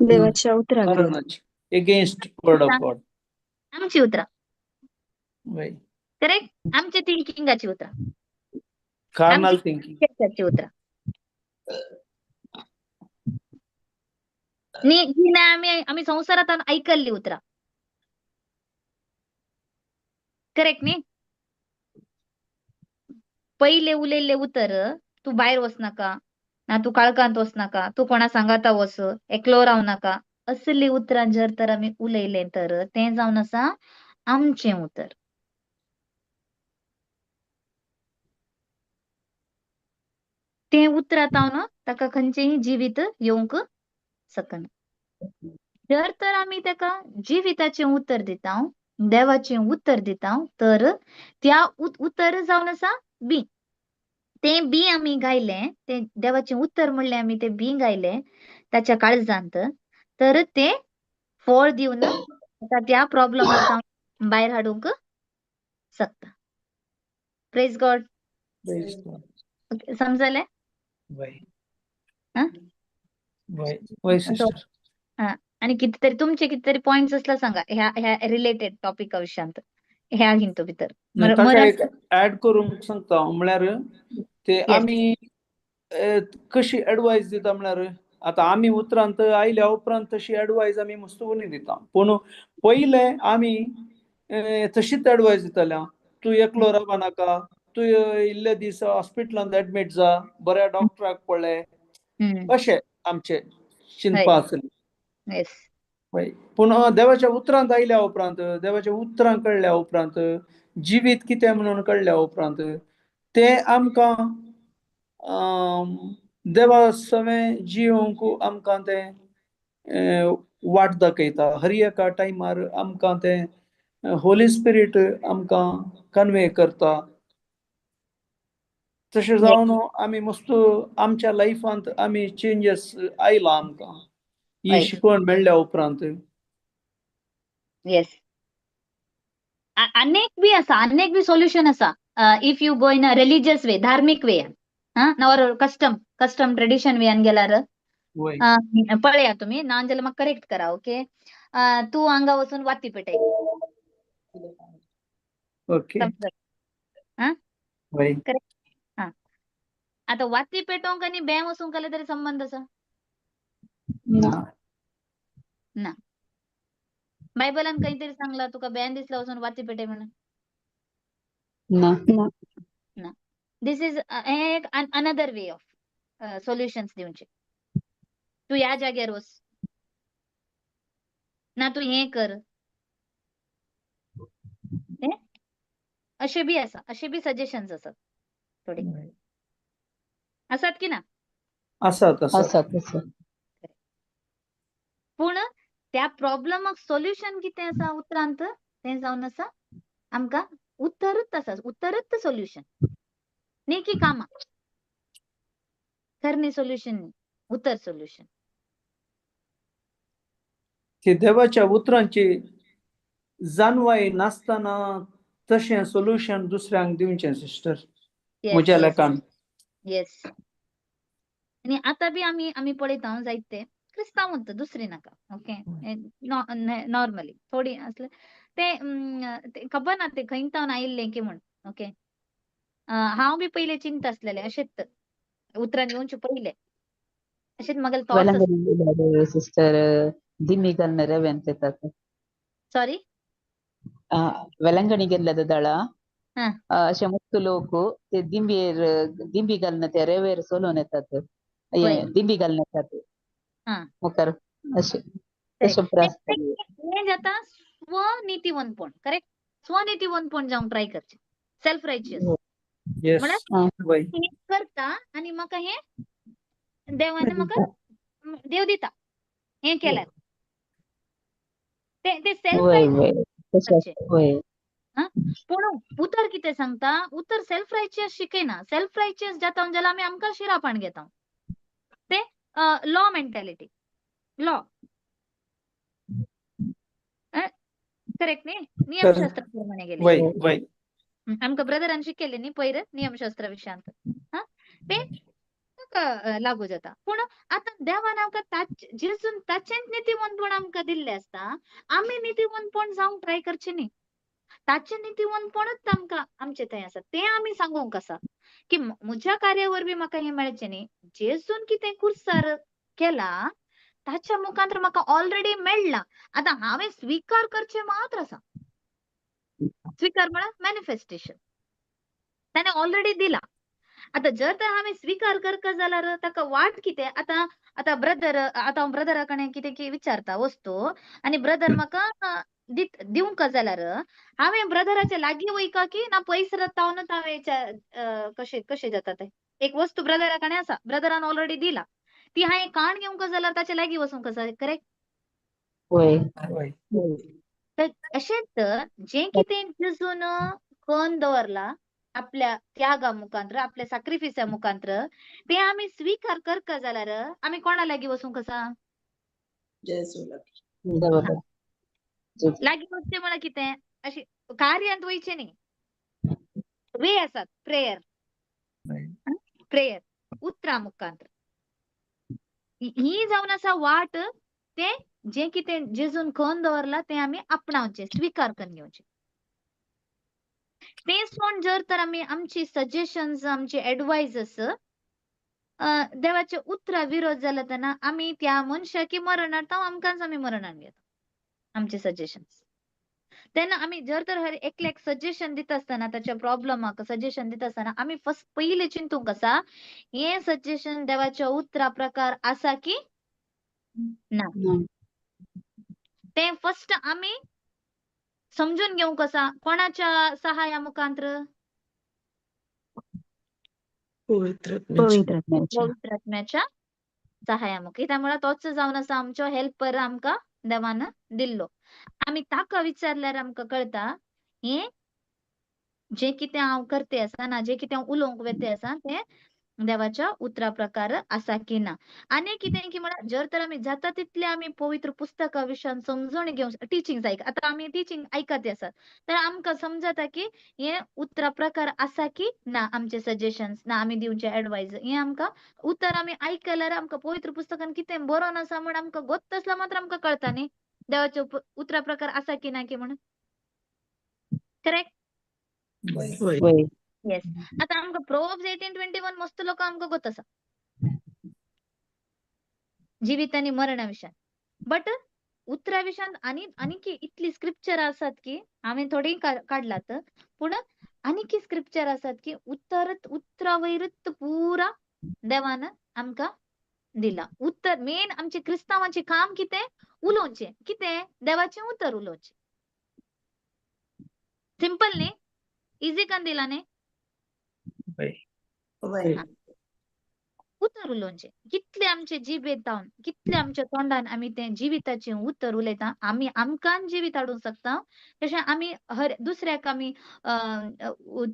Speaker 5: देवाच्या उतराक
Speaker 3: मरणाची अगेन्स्ट वर्ड ऑफ गॉड.
Speaker 2: आमची उतरा
Speaker 3: वय
Speaker 2: करेक्ट आमचे थिंकिंगाची उतरा
Speaker 3: कार्नल थिंकिंग.
Speaker 2: उतरा ही नाही आम्ही संसारात ऐकली उतरा करेक्ट नी पहिले उलेले उतर तू बाहेर वस नका ना तू काळकांत वस नका तू कोणा सांगाता वस एकलो राहू नका असली उतरां जर तर आम्ही उलयले तर ते जाऊन असा आमचे उतर ते उतरात ना ताका खंयचेही जीवित येऊंक सकना जर तर आम्ही ताका जीविताचे उत्तर दिता देवाचे उत्तर दिता तर त्या उत्तर जाऊन असा बी ते बी आम्ही गायले ते देवाचे उत्तर म्हणले आम्ही ते बी गायले त्याच्या काळजांत तर ते फळ देऊन आता त्या प्रॉब्लेमात बाहेर हाडूंक शकता. Praise God. समजले
Speaker 3: वय
Speaker 2: हा?
Speaker 3: वय वय सिस्टर.
Speaker 2: हा आणि कितीतरी तुमचे कितीतरी पॉइंट्स असला सांगा ह्या रिलेटेड टॉपिक विषयांत ह्या हिंतो भितर
Speaker 3: ताका एक ऍड करूंक सांगता म्हळ्यार ते
Speaker 2: Yes.
Speaker 3: आमी कशी एडवायस दिता म्हळ्यार आता आमी उतरांत आयल्या उपरांत तशी एडवायस आमी मस्तुनी दिता पूण पयले आमी तशीच एडवायस दिताल्या तूं एकलो रावपा नाका तूं इल्ले दीस हॉस्पिटलांत एडमीट जा बऱ्या डॉक्टराक पळय अशें आमचे चिंतपा आसली.
Speaker 2: येस
Speaker 3: पळय पूण देवाच्या उतरांत आयल्या उपरांत देवाच्या उतरां कळल्या उपरांत जिवीत कितें म्हणून कळल्या उपरांत ते आमकां देवा सवें जियोंक आमकां तें वाट दाखयता. हर एका टायमार आमकां तें होली स्पिरीट आमकां कन्वे करता. तशें जावन आमी मस्त आमच्या लायफांत आमी चेंजीस आयला आमकां ही
Speaker 2: Right.
Speaker 3: शिकवण मेळ्ळ्या उपरांत.
Speaker 2: येस अनेक बी सोल्युशन असा if you go in a religious way धार्मिक वे नॉर कस्टम ट्रेडिशन वेन गेल्यार
Speaker 3: वय
Speaker 2: पळया तुम्ही नांजाल्यार म्हाका करेक्ट करा ओके तू हांगा वचून वाती पेटय
Speaker 3: ओके वय
Speaker 2: करेक्ट आता वाती पेटोवंक आनी बॅ वचूंक केले तरी संबंध आसा ना बायबलान काहीतरी सांगला तुका बॅन दिसला वचून वाती पेटय म्हणून
Speaker 5: ना
Speaker 2: दिस इज एक अनदर वे ऑफ सोल्युशन्स दिवचे तू या जाग्यार वच ना तू हे कर असे बी सजेशन्स असतात थोडे असतात की ना
Speaker 3: आसात
Speaker 2: पूण त्या प्रॉब्लेमाक सोल्युशन कितें आसा उतरांत तें जावन आसा आमकां उत्तरच सोल्युशन न्ही की कामां खरनी सोल्युशन न्ही उत्तर सोल्युशन
Speaker 3: की देवाच्या उतरांची जाणवाय नासतना तशें सोल्युशन दुसऱ्यांक दिवचें सिस्टर म्हज्या लेकान.
Speaker 2: येस आणि आता बी आम्ही पळयता जायते क्रिस्तांव म्हणता दुसरी नाका ओके नॉर्मली थोडी असले ते खबर ना ते खंयतावन आयिल्ले की म्हण ओके हांव बी पयले चिंत आसलेले अशेंच उतरान येवचे पयले अशेंच म्हागे थॉट्स
Speaker 5: सिस्टर दिम्मी रेवेंत
Speaker 2: सॉरी
Speaker 5: वेलंगणी दಳ
Speaker 2: हा.
Speaker 5: अशे मुक्त लोक ते दिंबी घालून ते रेवेर सोलून येतात
Speaker 2: होय.
Speaker 5: दिंबी घालून येतात
Speaker 2: हा.
Speaker 5: मुखार अशे
Speaker 2: हे जाता स्वनीतिवंतपण करेक्ट स्वनीतिवंतपण जाऊन ट्राय करचे सेल्फ रायचियस
Speaker 3: येस वय
Speaker 2: हे करता आणि म्हाका हे देवाने म्हाका देव दिता हे केल्यार ते सेल्फ पूण उतर कितें सांगता उतर सेल्फ रायचियस शिकयना सेल्फ रायचियस जाता जाल्यार आमी आमकां शिरापण घेता ते लॉ मेंटॅलिटी लॉ करेक्ट न्ही नियमशास्त्राप्रमाणे गेले
Speaker 3: वय वय
Speaker 2: आमकां ब्रदरान शिकयलें न्ही पयर नियमशास्त्र विशयांत हा ते ताका लागू जाता पूण आतां देवान आमकां जेजून ताचेंच नितीवंतपण आमकां दिल्लें आसता आमी नितीवंतपण जावंक ट्राय करचें न्ही ताचें नितीवंतपणूच आमकां आमचें थंय आसा तें आमी सांगूंक आसा की म्हज्या कार्या वरवीं म्हाका हें मेळचें न्ही जेजून कितें कुर्सार केला ताच्या मुखांतर म्हाका ऑलरेडी मेळ्ळां आतां हांवें स्वीकार करचें मात्र आसा स्वीकार म्हळ्यार मॅनिफेस्टेशन ताणें ऑलरेडी दिला आतां जर तर हांवें स्वीकार करता जाल्यार ताका वाट कितें आतां आतां हांव ब्रदरा कडेन कितें विचारता वस्तू आनी ब्रदर म्हाका दिवंक जाल्यार हांवें ब्रदराच्या लागीं वयका की ना पयस रावनूच हांवें कशें जाता तें एक वस्तू ब्रदरा कडेन आसा ब्रदरान ऑलरेडी दिला ती हांवें काण घेवंक जाल्यार ताच्या लागीं वचूंक जाय करेक्ट
Speaker 5: होय
Speaker 2: तर अशेंच जें कितें जेजून करून दवरला आपल्या त्यागा मुखांतर आपल्या सॅक्रिफिसा मुखांतर ते आमी स्वीकार करता जाल्यार आमी कोणा लागीं वचूंक आसा
Speaker 5: देवाला.
Speaker 2: लागीं वचचें म्हळ्यार कितें अशी कार्यांत वयचें न्ही वे आसात प्रेयर उतरां मुखांतर ही जावन आसा वाट ते जें कितें जेजून करून दवरला तें आमी आपणावचें स्वीकार करून घेवचें तेच म्हण जर तर आमी आमची सजेशन्स आमची एडवायजस देवाचे उतरां विरोध जाल्या तेन्ना आमी त्या मनशाकी मरण हाडटा आमकांच आमी मरण हाडून घेता आमचे सजेशन्स तेन्ना आमी जर तर एकल्याक सजेशन दिता आसतना ताच्या प्रॉब्लमाक सजेशन दिता आसतना आमी फर्स्ट पयलीं चिंतूंक आसा हे सजेशन देवाच्या उतरा प्रकार आसा की ना तें फर्स्ट आमी समजून घेवंक आसा कोणाच्या सहाय्या मुखांतर
Speaker 1: पवित्र
Speaker 2: पवित्र आत्म्याच्या सहाय्यामुखी त्यामुळे तोच जावन आसा आमचो हेल्पर आमकां देवान दिल्लो आमी ताका विचारल्यार आमकां कळटा हे जे कितें हांव करते आसा ना जे कितें हांव उलोवंक वेते आसा तें देवाच्या उतरा प्रकार आसा की ना आनी कितें की म्हळ्यार जर तर आमी जाता तितले आमी पवित्र पुस्तका विशयान समजून घेवंक टिचींग आतां आमी टिचींग आयकत आसात तर आमकां समजता की हे उतरा प्रकार आसा की ना आमचे सजेशन्स ना आमी दिवचे एडवायज हे आमकां उतर आमी आयकल्यार आमकां पवित्र पुस्तकान कितें बरोवन आसा म्हण आमकां गोत्त आसल्यार मात्र आमकां कळटा न्ही देवाचे उतरा प्रकार आसा की ना की म्हणून करेक्ट
Speaker 5: होय
Speaker 2: येस आतां आमकां प्रोव्हब्स 18:21 मस्त लोक आमकां गोत आसा जिवीत आनी मरणा विशयान बट उतरा विशयान आनी की इतली स्क्रिप्चर आसात की हांवें थोडी काडलात पूण आनी की स्क्रिप्चर आसात की उतरा वयरूच पुरा देवान आमकां दिला उत्तर मेन आमचे क्रिस्तांवांचे काम कितें उलोवचें कितें देवाचें उतर उलोवचें सिंपल न्ही इजी करून दिला न्ही उतर उलोवचें कितले आमचे जिबेत जावन कितले आमच्या तोंडान आमी तें जिविताचें उतर उलयता आमी आमकां जिवीत हाडूंक शकता तशें आमी दुसऱ्याक आमी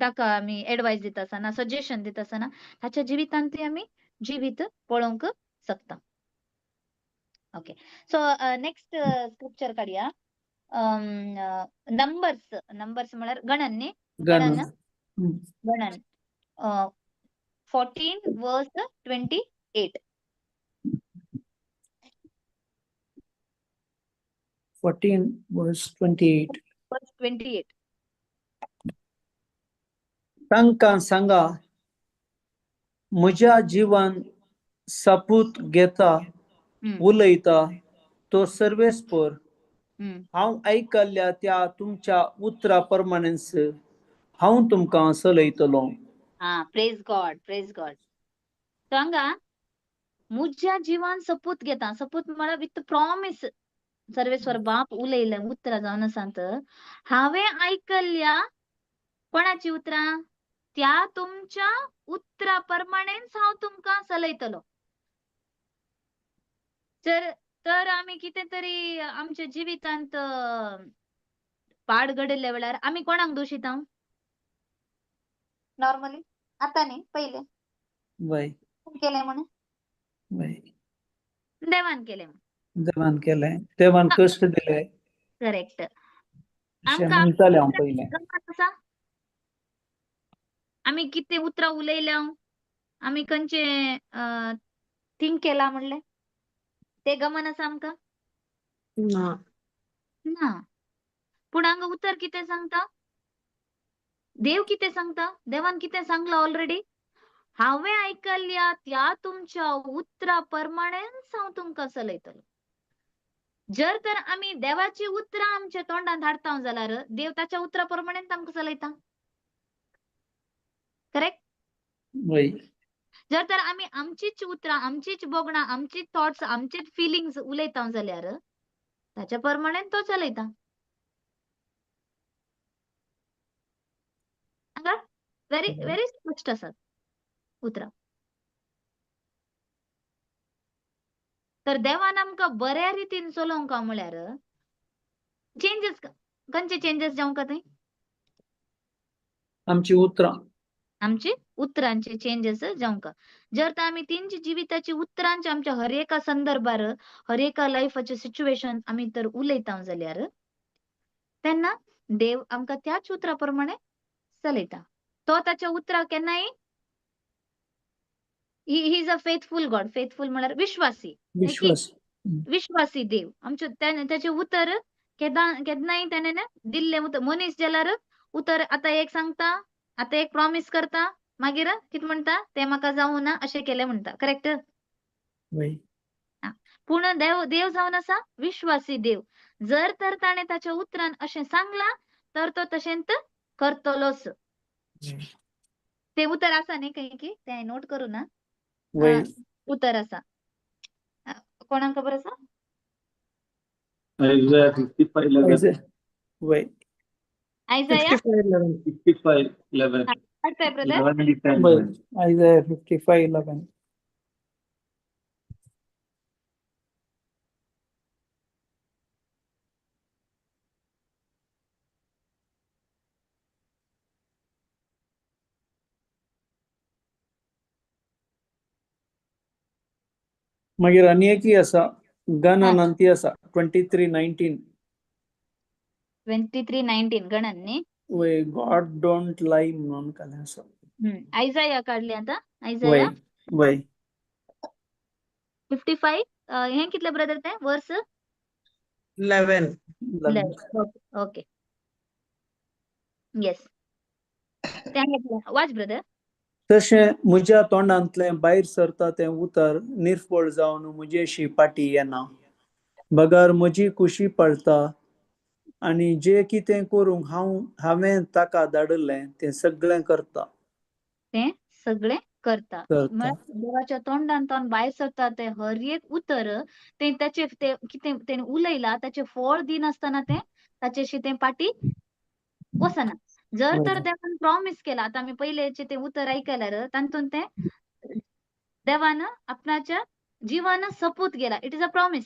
Speaker 2: ताका आमी एडवायस दिता आसतना सजेशन दिता आसतना ताच्या जिवितांत ती आमी जिवीत पळोवंक शकता ओके सो नेक्स्ट स्क्रिप्चर काडया नंबर्स म्हळ्यार गणन न्ही गणन 14 verse 28
Speaker 3: 14 verse 28
Speaker 2: verse 28
Speaker 3: तांकां सांगा म्हज्या जिवान सपूत घेता उलयता तो सर्वेस्पर हांव आयकल्ल्या त्या तुमच्या उतरा प्रमाणेच हांव तुमकां सलयतलो
Speaker 2: प्रेज गॉड सांगा म्हज्या जिवान सपूत घेता सपूत म्हळ्यार विथ प्रॉमिस सर्वेस्वर बाप उलयलें उतरां जावन आसात हांवें आयकल्ल्या कोणाची उतरां त्या तुमच्या उतरा प्रमाणेच हांव तुमकां सलयतलो तर आमी कितें तरी आमच्या जिवितांत पाड घडयल्या वेळार आमी कोणाक दोशीता नॉर्मली आता न्ही पहिले
Speaker 3: वय
Speaker 2: केले म्हणून देवान केले.
Speaker 3: देवान केलें देवान कश्ट दिले
Speaker 2: करेक्ट.
Speaker 3: अशें
Speaker 2: आमकां
Speaker 3: म्हणटालें हांव पयलें.
Speaker 2: गमत आसा आमी कितें उतरां उलयल्या आमी खंयचे थिंक केला म्हणलें ते गमन आसा आमकां
Speaker 1: ना.
Speaker 2: ना. पूण हांगा उतर कितें सांगता देव कितें सांगता देवान कितें सांगलां ऑलरेडी हांवें आयकल्ल्या त्या तुमच्या उतरा प्रमाणेच हांव तुमकां चलयतलो. जर तर आमी देवाची उतरां आमच्या तोंडांत हाडटा जाल्यार देव ताच्या उतरा प्रमाणेच आमकां चलयता. करेक्ट.
Speaker 3: वय
Speaker 2: जर तर आमी आमचीच उतरां आमचीच बोगणां आमचीच थॉट्स आमचेच फिलिंग्स उलयता जाल्यार ताच्या प्रमाणेच तो चलयता. हांगा व्हेरी व्हेरी स्पश्ट आसात उतरां. तर देवान आमकां बऱ्या रितीन चलोवंक म्हळ्यार चेंजीस खंयचे चेंजीस जावंक थंय
Speaker 3: आमची उतरां
Speaker 2: आमची उतरांचे चेंजीस जावंक. जर तर आमी तेंची जिविताची उतरांचे आमच्या हर एका संदर्भार हर एका लायफाचे सिच्युएशन आमी तर उलयता जाल्यार तेन्ना देव आमकां त्याच उतरा प्रमाणे चलयता. तो ताच्या उतरां केन्नाय ही इज अ फेथफूल गॉड. फेथफूल म्हळ्यार विश्वासी.
Speaker 3: विश्वास
Speaker 2: विश्वासी देव आमचे त्याचे उतर केन्नाय त्याने दिल्ले उतर मनीस जाल्यार उतर आतां एक सांगता आतां एक प्रॉमिस करता मागीर कितें म्हणटा ते म्हाका जावं ना अशें केलें म्हणटा. करेक्ट.
Speaker 3: वय
Speaker 2: पूण देव देव जावन आसा विश्वासी देव. जर तर ताणें ताच्या उतरान अशें सांगलां तर तो तशेंच करतलोच. ते उतर आसा न्ही खंय की ते नोट करू ना.
Speaker 3: वय
Speaker 2: उतर आसा कोणाक खबर आसा
Speaker 4: Isaiah 55:11.
Speaker 3: वय
Speaker 2: आयजाया
Speaker 4: 55:11.
Speaker 2: वाटतंय ब्रदर
Speaker 4: 11 and 10.
Speaker 3: वय Isaiah 55:11. मागीर आनी एकय आसा गणानांत ती आसा 23:19.
Speaker 2: 23:19 गणन न्ही.
Speaker 3: वय गॉड डोंट लाई म्हणून कालें आसा.
Speaker 2: आयजाया काढली आता
Speaker 3: वय
Speaker 2: आयजाया
Speaker 3: वय
Speaker 2: 55 हें कितले ब्रदर ते वर्स
Speaker 1: 11.
Speaker 2: ओके येस वाच ब्रदर.
Speaker 3: तशें म्हज्या तोंडांतलें भायर सरता तें उतर निर्फळ जावन म्हजेशी फाटी येना. बगार म्हजी कुशी पळता आनी जें कितें करूंक हांवें ताका धाडलें तें सगळें करता.
Speaker 2: ते सगळे करता. देवाच्या तोंडांतून भायर सरता ते हर एक उतर ते त्याचे ते कितें तेणे उलयला ताचे फळ दिनासतना ते ताचेशी ते पाटी वसना. जर तर देवान प्रॉमिस केला आता आम्ही पहिलेचे ते उतर ऐकल्यार तांतून ते देवान आपणाच्या जीवान सपूत गेला. It is a promise.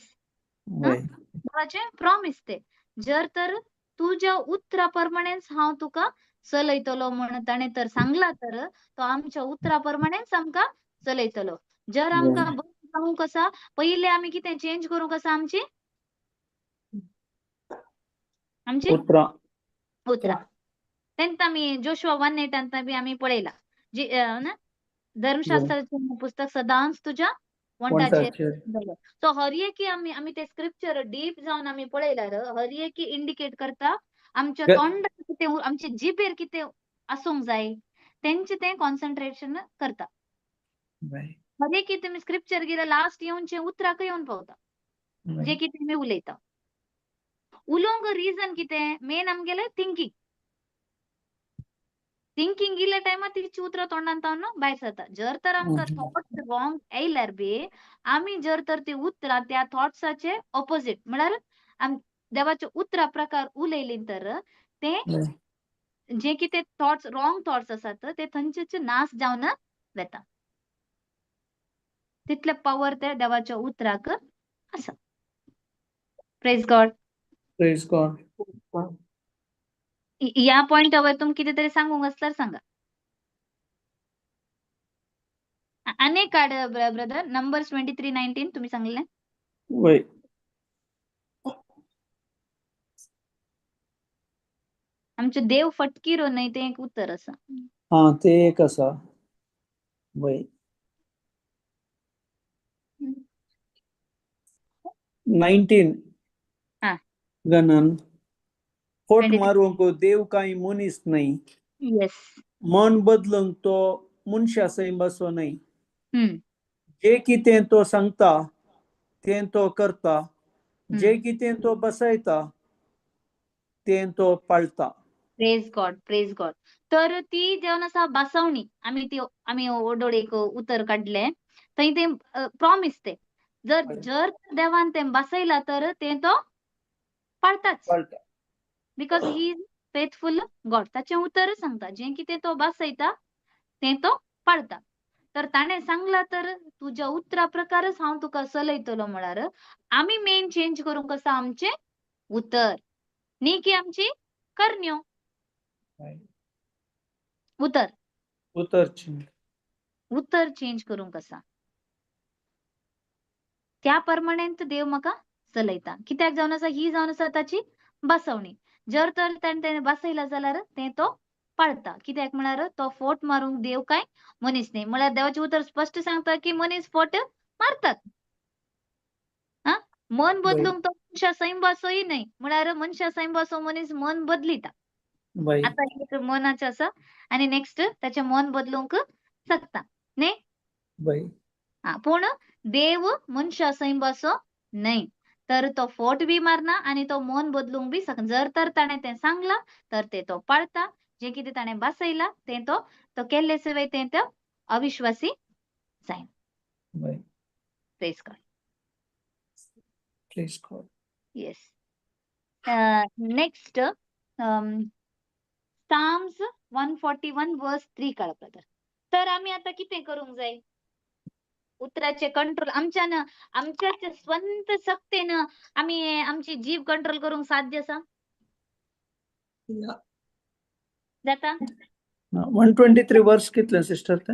Speaker 2: देवाचे प्रॉमिस ते. जर तर तुझ्या उतरा प्रमाणेच हांव तुका चलयतलो म्हणून ताणे तर सांगला तर तो आमच्या उतरा प्रमाणेच आमकां चलयतलो. जर आमकां जावंक आसा पहिले आमी कितें चेंज करूंक आसा आमची उतरां. तेंत आमी जोशुआ 1:8 बी आमी पळयला जी ना धर्मशास्त्राचें पुस्तक सदांच तुज्या वंटाचेर. सो हर एक आमी ते स्क्रिप्चर डीप जावन आमी पळयल्यार हर एक इंडिकेट करता आमच्या तोंडार कितें आमचे जिबेर कितें आसूंक जाय तेंचे ते कॉन्सन्ट्रेशन करता. हर एक तुमी स्क्रिप्चर गेल्यार लास्ट येवनचे उतराक येवन पावता जे कितें आमी उलयता. उलोवंक रिजन कितें मेन आमगेलें थिंकींग. थिंकींग इल्ल्या टायमार तिची उतरां तोंडांतल्यान भायर सरता. जर तर आमकां थॉट्स रॉंग येयल्यार बी आमी जर तर ती उतरां त्या थॉट्साचे ऑपोजीट म्हळ्यार देवाचे उतरां प्रकार उलयली तर ते जे कितें थॉट्स रॉंग थॉट्स आसात ते थंयचे नाश जावन वेता. तितले पावर ते देवाच्या उतराक आसा. Praise God.
Speaker 3: Praise God.
Speaker 2: या पॉइंटावर तुम कितें तरी सांगूंक आसल्यार सांगा. अनेक काड ब्रदर नंबर्स 23:19 तुम्ही सांगले
Speaker 3: वय
Speaker 2: आमचे देव फटकिरो नाही ते एक उत्तर असं.
Speaker 3: हा ते एक असा. वय 19
Speaker 2: हा
Speaker 3: गणन फोट
Speaker 2: 23.
Speaker 3: मारूंक देव काही मनीस नाही,
Speaker 2: येस.
Speaker 3: मन बदलूंक तो मनशा सै बसो नाही.
Speaker 2: हम्म
Speaker 3: जे कितें तो सांगता तें तो करता, जे
Speaker 2: हम्म.
Speaker 3: कितें तो बसयता तें तो पाळता.
Speaker 2: Praise God, praise God. तर ती जेवण असा बसवणी आम्ही ओडोड एक उत्तर काढले थंय ते प्रॉमिस ते जर जर देवान ते बसयला तर ते तो पाळताच.
Speaker 3: पाळता.
Speaker 2: Because he is faithful God. ताचे उत्तर सांगता जे कितें तो बसयता ते तो पाळता. तर ताणे सांगला तर तुझ्या उतरा प्रकारच हांव तुका चलयतलो म्हळ्यार आम्ही मेन चेंज करूंक कसं आमचे उतर न्ही की आमची करण्यो. उतर
Speaker 3: उतरची
Speaker 2: उत्तर चेंज करूंक कसा त्या परमनंट देव म्हाका चलयता. कित्याक जावन आसा ही जावन आसा ताची बसवणी. जर तर ताणें बसयला जाल्यार तें तो पाळता. कित्याक म्हळ्यार तो फोट मारूंक देव काय मनीस नाही. म्हळ्यार देवाचे उतर स्पश्ट सांगता की मनीस फोट मारतात. हा मन बदलूंक तो मनशा सैम बसोय नाही. म्हळ्यार मनशा सैम बसो मनीस मन बदलिता.
Speaker 3: वय
Speaker 2: आता एक मनाचं असं आणि नेक्स्ट त्याचे मन बदलूंक शकता न्ही.
Speaker 3: वय
Speaker 2: हा पूण देव मनशा सैम बसो नाही. तर तो फोट बी मारना आणि तो मन बदलूंक बी शकना. जर तर ताणें तें सांगला तर ते तो पाळता. जे कितें ताणें बसयला तें तो केल्ले शिवाय तें तो अविश्वासी जायना.
Speaker 3: We
Speaker 2: praise God.
Speaker 3: Please God.
Speaker 2: Yes. Next psalms 141 verse 3 काढा ब्रदर. तर आम्ही आता किती करूंक जाय उतराचे कंट्रोल आमच्या स्वंत सक्तेनं आम्ही आमची जीभ कंट्रोल करूंक साध्य असा जाता.
Speaker 3: 123 वर्स कितले सिस्टर ते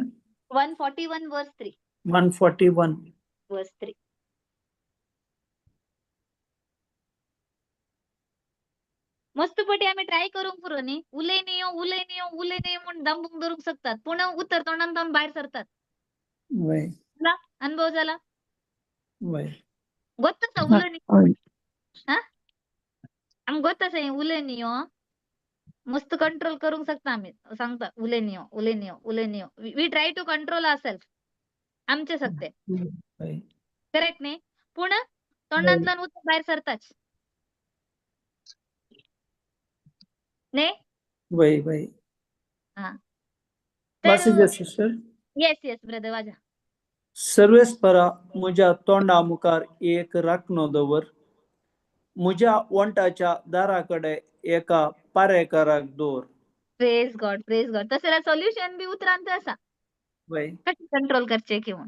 Speaker 2: 141 वर्स 3
Speaker 3: 141
Speaker 2: वर्स 3. मस्तपटी आम्ही ट्राय करूंक पुरो न्ही. उलय नाही म्हणून दंबून धरूंक शकतात. पुन्हा उत्तर तोंडान जाऊन बाहेर सरतात.
Speaker 3: वय
Speaker 2: झाला? अनुभव झाला
Speaker 3: वय
Speaker 2: ಗೊತ್ತಾ ಉಲನಿ हा आम ಗೊತ್ತಾ उलनी मस्त कंट्रोल करू शकता आम्ही सांगता उलेनियो वी ट्राय टू कंट्रोल असेल आमचे सत्य
Speaker 3: वय
Speaker 2: करेक्ट नाही. पुन्हा तोंडातलं उत्तर बाहेर सरताच नाही.
Speaker 3: वय वय
Speaker 2: हा तर
Speaker 3: वासिजा सिस्टर.
Speaker 2: येस येस ब्रदर वाजा.
Speaker 3: सर्वेस्परा म्हज्या तोंडा मुखार एक राखणो दवर, म्हज्या वंटाच्या दाराकडे एका पारेकाराक दवर.
Speaker 2: प्रेज गॉड तसं सोल्युशन बी उतरांत असा
Speaker 3: वय
Speaker 2: कशी कंट्रोल करचे किंवा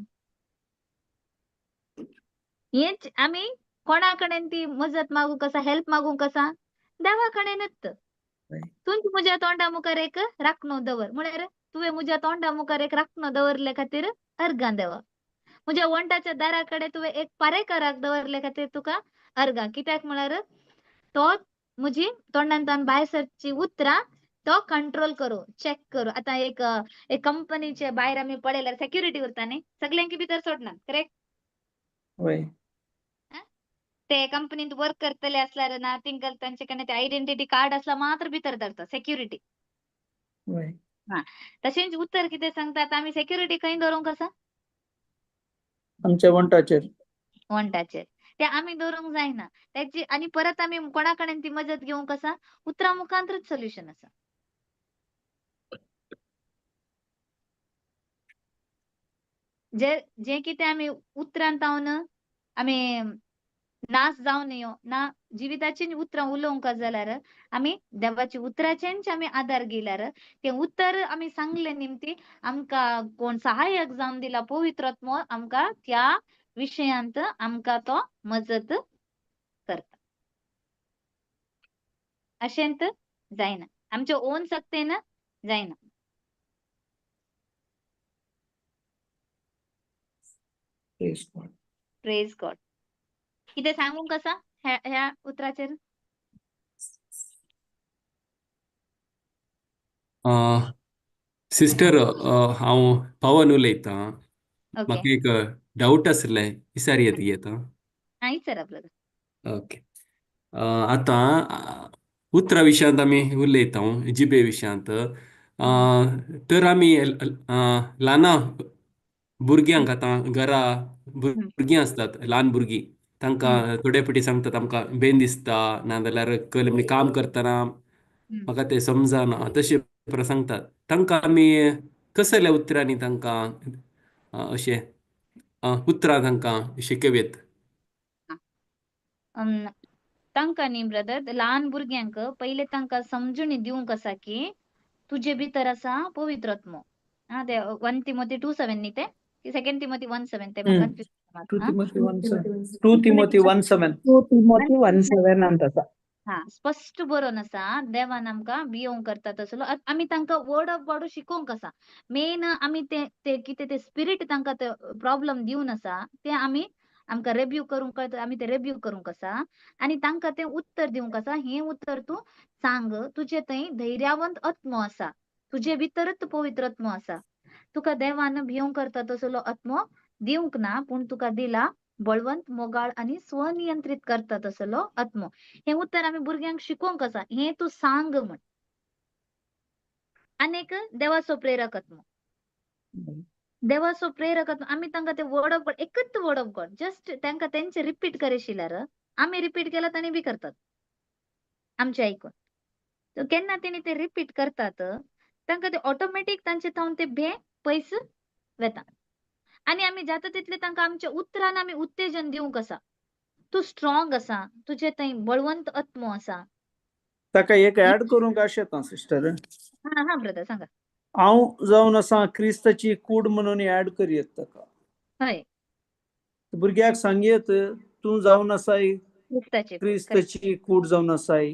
Speaker 2: हेच आम्ही कोणाकडे ती मदत मागू कसा हेल्प मागू कसा देवाकडे नसत.
Speaker 3: वय
Speaker 2: तुझ म्हज्या तोंडा मुखार एक राखणो दवर म्हळ्यार तुवें म्हज्या तोंडा मुखार एक राखणो दवरले खातीर अर्गां देवा. म्हज्या वंटाच्या दाराकडे तुवें एक पारेकाराक दवरले खातीर तुका अर्गां. कित्याक म्हळ्यार तो म्हजी तोंडांतल्यान भायर सरची उतरां तो कंट्रोल करू चेक करू. आता एक कंपनीचे भायर आमी पळयल्यार सेक्युरिटी उरता न्ही सगल्यांकी भितर सोडनात करेक्ट.
Speaker 3: वय
Speaker 2: ते कंपनीत वर्क करतले असल्यार ना तिंका तांचे कडेन ते आयडेंटिटी कार्ड असला मात्र भितर धरता सेक्युरिटी.
Speaker 3: वय
Speaker 2: हा तशेंच उत्तर कितें सांगतात आमी सेक्युरिटी खंय धरूंक आसा
Speaker 3: आमच्या वंटाचेर
Speaker 2: वंटाचेर. ते आमी धरूंक जायना त्याची आणि परत आमी कोणाकडे ती मदत घेवंक आसा उतरा मुखांतरच सोल्युशन आसा. जे कितें आमी उतरांत आमी नाश जावन नयो ना जिविताची उतरां उलोवंक जाल्यार आमी देवाची उतराचेंच आमी आदार घेयल्यार ते उत्तर आमी सांगले निमती आमकां कोण सहाय्यक जावन दिला पवित्र आत्मो आमकां त्या विशयांत आमकां तो मजत करता. अशेंत जायना आमचे ओन सक्तेन जायना.
Speaker 3: Please God.
Speaker 2: Praise God. कितें सांगूंक कसा ह्या उतराचेर
Speaker 6: सिस्टर हांव पवन उलयतां
Speaker 2: ओके
Speaker 6: म्हाका एक डाऊट आसलें विचार येता
Speaker 2: विचारा ब्रदर
Speaker 6: ओके आतां उतरा विशयांत आमी उलयता जिबे विशयांत तर आमी ल्हाना भुरग्यांक आतां घरा भुरगीं आसतात ल्हान भुरगीं तांकां थोडे फावटी सांगतात आमकां बेन दिसता नाजाल्यार म्हणजे काम करतना म्हाका तें समजना तशें सांगतात तांकां आमी कसल्या उतरांनी तांकां अशें उतरां तांकां शिकवेत
Speaker 2: तांकां न्ही ब्रदर ल्हान भुरग्यांक पयले तांकां समजुणी दिवंक आसा की तुजे भितर आसा पवित्र आत्मो ते 1 तिमोथी 2:7 न्ही ते की 2 तिमोथी 1:7 ते म्हाका
Speaker 3: टू
Speaker 2: कन्फ्युजन
Speaker 3: तिमोथी 1:7 2 तिमोथी 1:7
Speaker 1: 2 तिमोथी 1:7 ಅಂತ
Speaker 2: स्पष्ट बरोवन आसा देवान आमकां बियोंक करता तसलो आमी तांकां वर्ड ऑफ गॉड शिकोवंक आसा मेन आमी ते कितें ते स्पिरीट तांकां ते प्रॉब्लेम दिवन आसा ते आमकां रेब्यू करूंक आमी ते रेब्यू करूंक आसा आनी तांकां ते उत्तर दिवंक आसा हें उत्तर तूं सांग तुजे थंय धैर्यवंत आत्मो आसा तुजे भितरच पवित्र आत्मो आसा तुका देवान भियोंक करता तसलो आत्मो दिवंक ना पूण तुका दिला बळवंत मोगाळ आनी स्वनियंत्रित करता तसलो आत्मो हे उत्तर आमी भुरग्यांक शिकोवंक आसा हे तूं सांग म्हण आनीक देवाचो प्रेरक आत्मो देवाचो प्रेरक आत्मो आमी तांकां ते वर्ड ऑफ गॉड एकच वर्ड ऑफ गॉड जस्ट तांकां तेंचे रिपीट करेशिल्यार आमी रिपीट केला तांणी बी करतात आमचे आयकून So, केन्ना तेणी ते रिपीट करतात तांकां ते ऑटोमॅटीक तांचे थावन ते पयस वेता आनी आमी जाता तितले तांकां आमच्या उतरान आमी उत्तेजन दिवंक आसा तूं स्ट्रॉंग आसा तुजे थंय बळवंत आत्मो आसा
Speaker 3: ताका एक ऍड करूंक आशेता सिस्टर
Speaker 2: हा ब्रदर सांगा
Speaker 3: हांव जावन आसा क्रिस्ताची कूड म्हणून ऍड करयत ताका
Speaker 2: हय
Speaker 3: भुरग्याक सांगयत तूं जावन आसाय
Speaker 2: क्रिस्ताचे
Speaker 3: क्रिस्ताची कूड जावन आसाय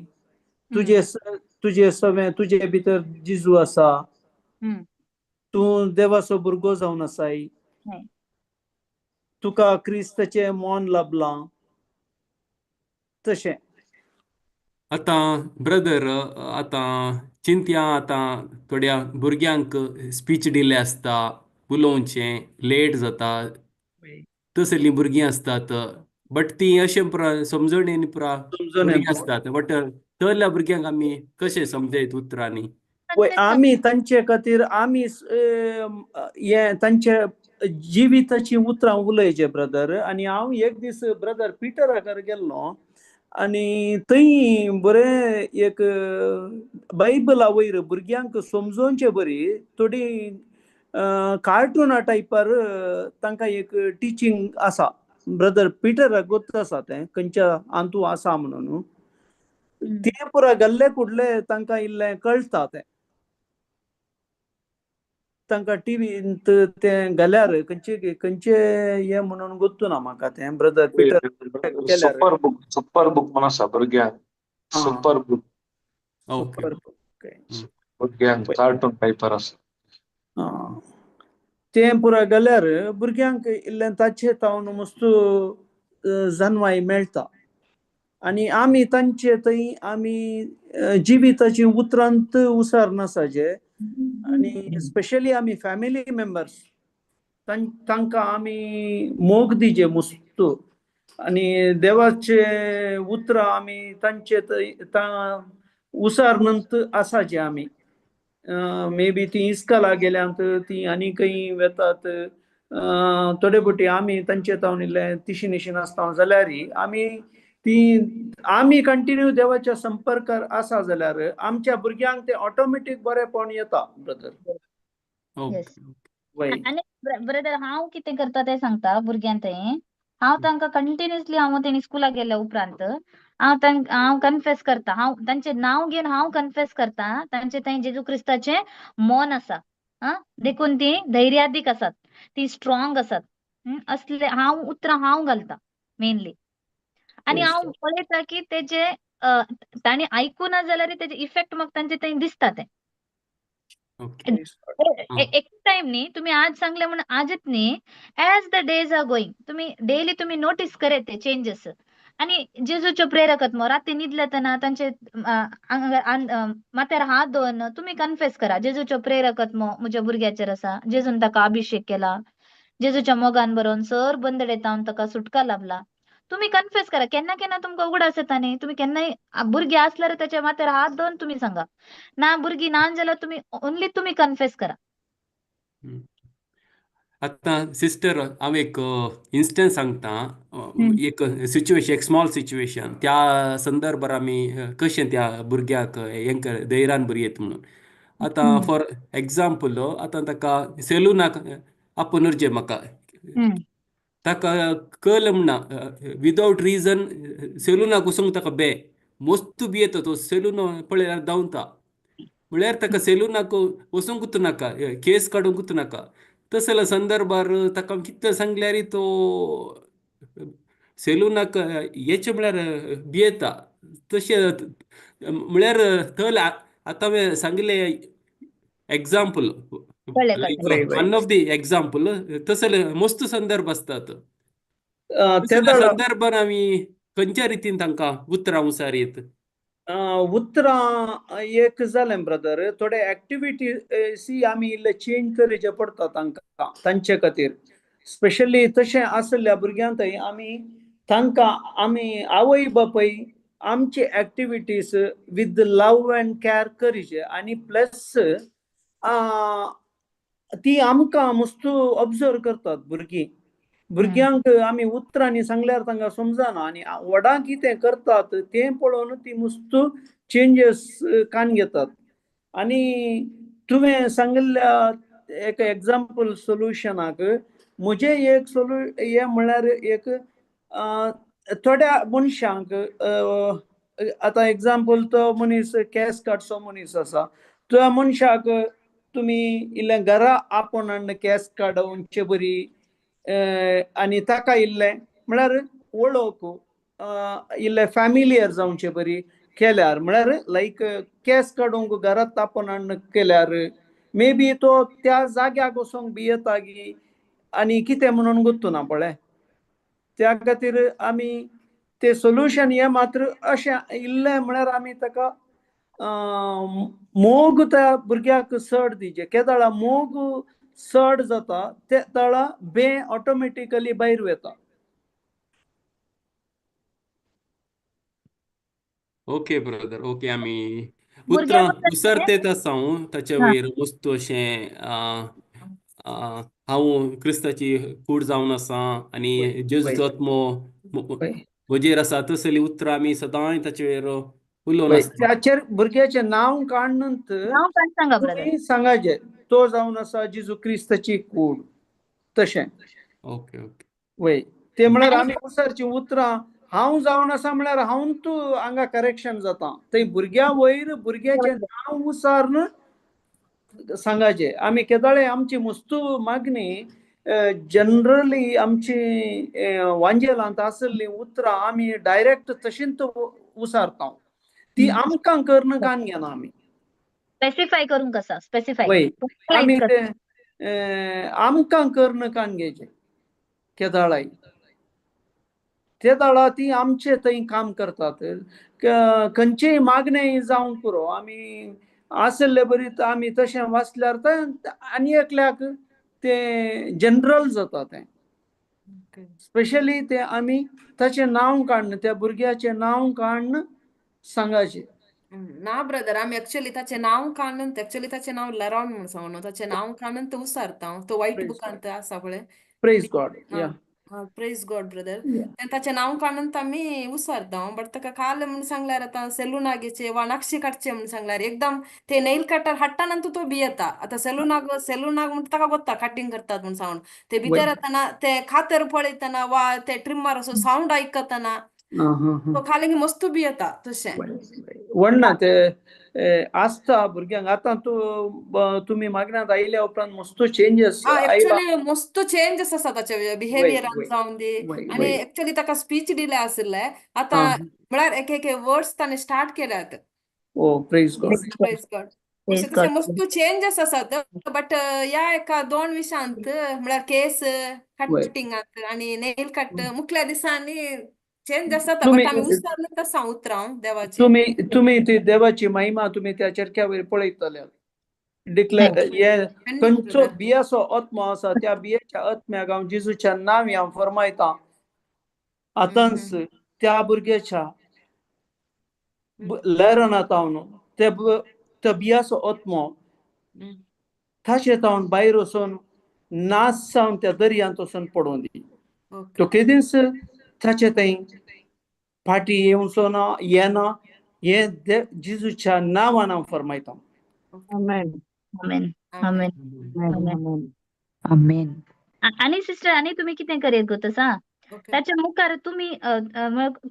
Speaker 3: तुजे सगळें तुजे भितर जिजू आसा तूं देवाचो भुरगो जावन आसाय तुका क्रिस्ताचें मोन लाभलां तशें
Speaker 6: आतां ब्रदर आतां चिंतया आतां थोड्या भुरग्यांक स्पीच डिले आसता उलोवचें लेट जाता तसलीं भुरगीं असतात बट ती अशें समजणेन भुरगीं असतात बट तसल्या भुरग्यांक आमी कशें समजयत उतरांनी
Speaker 3: आमी तांचे खातीर आमी हे तांचे जिविताची उतरां उलयचे ब्रदर आनी हांव एक दीस ब्रदर पिटराकार गेल्लो आनी थंय बरें एक बायबला वयर भुरग्यांक समजोवचे बरी थोडी कार्टूना टायपार तांकां एक टिचींग आसा ब्रदर पिटर गोत्त आसा तें खंयच्या आंतू आसा म्हणून ते पुरा गल्ले कुडले तांकां इल्लें कळटा तें तांकां टीव्हींत तें घाल्यार खंयचे हे म्हणून गोत्तू ना म्हाका तें ब्रदर पिटर
Speaker 4: सुपर बुक म्हणून आसा भुरग्यांक सुपर बुक भुरग्यांक कार्टून टायपार आसा
Speaker 3: तें पुरा घाल्यार भुरग्यांक इल्लें ताचे तावन मस्तू जानवाय मेळटा आनी आमी तांचे थंय आमी जिविताची उतरांत उसार आसाचे आनी स्पेशली आमी फॅमिली मेंबर्स तांकां आमी मोग दिजे मस्तू आनी देवाचे उतरां आमी तांचे उसारनंत आसाचे आमी मे बी ती इस्काला गेल्यांत ती आनी खंय वेतात थोडे फावटी आमी तांचे तावन इल्लें तिशीनिशीन आसता जाल्यार आमी कंटिन्यू देवाच्या संपर्कार आसा जाल्यार आमच्या भुरग्यांक ते ऑटोमॅटीक बरेपण येता ब्रदर
Speaker 2: आनी ब्रदर हांव कितें करता तें सांगता भुरग्यां थंय हांव तांकां कंटिन्युअसली हांव तेणी स्कुलाक गेल्या उपरांत हांव कन्फेस करता हांव तांचें नांव घेवन हांव कन्फेस करता तांचे थंय जेजू क्रिस्ताचें मोन आसा देखून ती धैर्यादीक आसात ती स्ट्रॉंग आसात असले हांव उतरां हांव घालता मेनली आनी हांव पळयता की तेजे तांणी आयकूं ना जाल्यार तेजे इफेक्ट म्हाका तांचे थंय दिसता ते एक टाइम न्ही तुम्ही आज सांगले म्हणून आजच न्ही as the days are going तुम्ही डेली तुम्ही नोटीस करे ते चेंजेस आणि जेजूचे प्रेरकत्व रात्री न्हिदलेतना तांचे माथ्यार हात दवरन तुम्ही कन्फेस करा जेजूचे प्रेरकत्व म्हज्या भुरग्याचेर आसा जेजून ताका अभिषेक केला जेजूच्या मोगान बरोवन सर बंदडेतावन ताका सुटका लाभला तुम्ही कन्फेस करा केन्ना केन्ना तुमकां उगडास येता न्ही तुम्ही केन्नाय भुरगीं आसल्यार ताच्या माथ्यार हात दवरून तुम्ही सांगा ना भुरगीं नान जाल्यार तुम्ही ओन्ली तुम्ही कन्फेस करा.
Speaker 6: हम्म. आता सिस्टर हांव एक इन्स्टन्स सांगता एक सिच्युएशन एक स्मॉल सिच्युएशन त्या संदर्भार आमी कशें त्या भुरग्याक हेंकर धैर्यान बरी येत म्हणून आता फॉर एग्जाम्पल आता ताका सेलुनाक आपोवन urgent म्हाका ताका कळ्ळें म्हणना विदाउट रिजन सेलुनाक वचूंक ताका मस्तू बी येता तो सेलून पळयल्यार धांवता म्हळ्यार ताका सेलुनाक वचूंकूच नाका केस काडूंकूच नाका तसल्या संदर्भार ताका कितले सांगल्यार तो सेलुनाक येचे म्हळ्यार भियेता तशें म्हळ्यार थंय आतां हांवें सांगलें example one of the example तसले मस्त संदर्भ असतात तसल्या संदर्भान आमी खंयच्या रितीन तांकां उतरां उसारीत
Speaker 3: उतरां एक जालें ब्रदर थोडे एक्टिविटी आमी इल्ले चेंज करचे पडटा तांकां तांचे खातीर स्पेशली तशें आसल्या भुरग्यांक आमी तांकां आमी आवय बापूय आमची activities with love and care करचे आनी प्लस ती आमकां मस्त ऑब्जर्व करतात भुरग्यांक आमी उतरांनी सांगल्यार तांकां समजना आनी व्हडां कितें करतात तें पळोवन ती मस्त चेंजीस कान घेतात आनी तुवें सांगल्या एक एग्जाम्पल सोल्युशनाक म्हजें एक हें म्हळ्यार एक थोड्या मनशांक आतां एग्जाम्पल तो मनीस केस काडचो मनीस आसा त्या मनशाक तुमी इल्लें घरा आपोवन हाडून केस काडोवचे बरी आनी ताका इल्लें म्हळ्यार वळख इल्लें फॅमिलियर जावचें बरी केल्यार म्हळ्यार लायक केस काडूंक घरांत तापोवन हाडून केल्यार मे बी तो त्या जाग्याक वचोंक भियेता की आनी कितें म्हणून गुंतूना पळय त्या खातीर आमी तें सोल्युशन हें मात्र अशें इल्लें म्हळ्यार आमी ताका मोग त्या भुरग्याक चड दिवचे केदाळा मोग चड जाता ते ताळा ऑटोमॅटिकली भायर वता.
Speaker 6: ओके ब्रदर ओके आमी उतरां उसरतेत आसा ताचे वयर वस्तू अशें हांव क्रिस्ताची कूड जावन आसा आनी जेजूचो आत्मो म्हजेर आसा तसली उतरां आमी सदांच ताचे वयर उलोवन आसता
Speaker 3: त्याचेर भुरग्याचें नांव काडनंत तुमी सांगाचे तो जावन आसा जेजू क्रिस्ताची कूड तशें
Speaker 6: ओके ओके
Speaker 3: वय ते म्हळ्यार आमी उसरची उतरां हांव जावन आसा म्हळ्यार हांव तूं हांगा करेक्शन जाता थंय भुरग्या वयर भुरग्याचें नांव उसारन सांगाचे आमी केदाळे आमची मस्तू मागणी जनरली आमची वांजेलांत आसली उतरां आमी डायरेक्ट तशींच उसारता ती आमकां कर्ण कान घेना आमी
Speaker 2: स्पेसिफाय करूंक आसा स्पेसिफाय
Speaker 3: वय आमी आमकां कर्ण कान घेवचे केदाळाय ते दाळा ती आमचे थंय काम करतात खंयचेय मागणें जावं पुरो आमी आसले बरी आमी तशें वाचल्यार आनी एकल्याक तें जनरल जाता तें स्पेशली तें आमी ताचें नांव काडन त्या भुरग्याचें नांव काडन सांगाचें
Speaker 7: ना ब्रदर आमी एक्चुअली ताचें नांव काडून एक्चुअली ताचें नांव लॅरॉन म्हणून सांगून ताचें नांव काडून तो उसारता तो वायट बुकांत आसा पळय
Speaker 3: प्रेज गॉड या
Speaker 7: प्रेज गॉड ब्रदर ताचें नांव काडून आमी उसारता बट ताका काल म्हणून सांगल्यार आतां सेलुनागेचे वा नाक्षी काडचे म्हणून सांगल्यार एकदम ते नेल कटर हाडटा नंतर तो भियेता आतां सेलुनाक म्हणटा ताका गोत्ता कटिंग करतात म्हणून सांगून ते भितर येतना ते खातर पळयतना वा ते ट्रिम्मार असो सावंड आयकतना तो खाली मस्तू भियेता तशें
Speaker 3: वडना ते आसता भुरग्यांक आतां तुमी मागण्यांत आयल्या उपरांत मस्त चेंजीस
Speaker 7: एक्चुअली मस्त चेंजीस आसा ताचे बिहेवियरान जावन दी आनी एक्चुअली ताका स्पीच दिले आसले आतां म्हळ्यार एक वर्ड्स ताणें स्टार्ट केल्यात
Speaker 3: प्रेज गॉड
Speaker 7: प्रेज गॉड तशें मस्त चेंजीस आसात बट ह्या एका 2 विशयांत म्हळ्यार केस कटिंगांत आनी नेल कट मुखल्या दिसांनी चेंज असतात
Speaker 3: तुम्ही
Speaker 7: बट आम्ही उसरलं तसा उतराव देवाचे
Speaker 3: तुम्ही ती देवाची महिमा तुम्ही त्या चरख्यावर पळयतले डिक्लेअर हे
Speaker 7: Amen,
Speaker 3: खंयचो
Speaker 7: brother.
Speaker 3: बियाचो आत्मो आसा त्या बियाच्या आत्म्याक हांव जेजूच्या नांवी हांव फरमायता आतांच त्या भुरग्याच्या लहरान आतावन त्या बियाचो आत्मो ताचे तावन भायर वचून नाच जावन त्या दर्यांत वचून पडून दी
Speaker 7: Okay.
Speaker 3: तो केदीस ताचे थंय फाटी येवचो ना येना हे जेजूच्या नांवान हांव फरमायता
Speaker 1: Amen.
Speaker 2: Amen.
Speaker 7: Amen.
Speaker 2: Amen.
Speaker 1: Amen.
Speaker 2: Amen.
Speaker 5: Amen.
Speaker 2: आणि सिस्टर आणि तुम्ही कितें करेत गो तसा
Speaker 7: Okay.
Speaker 2: त्याच्या मुखार तुम्ही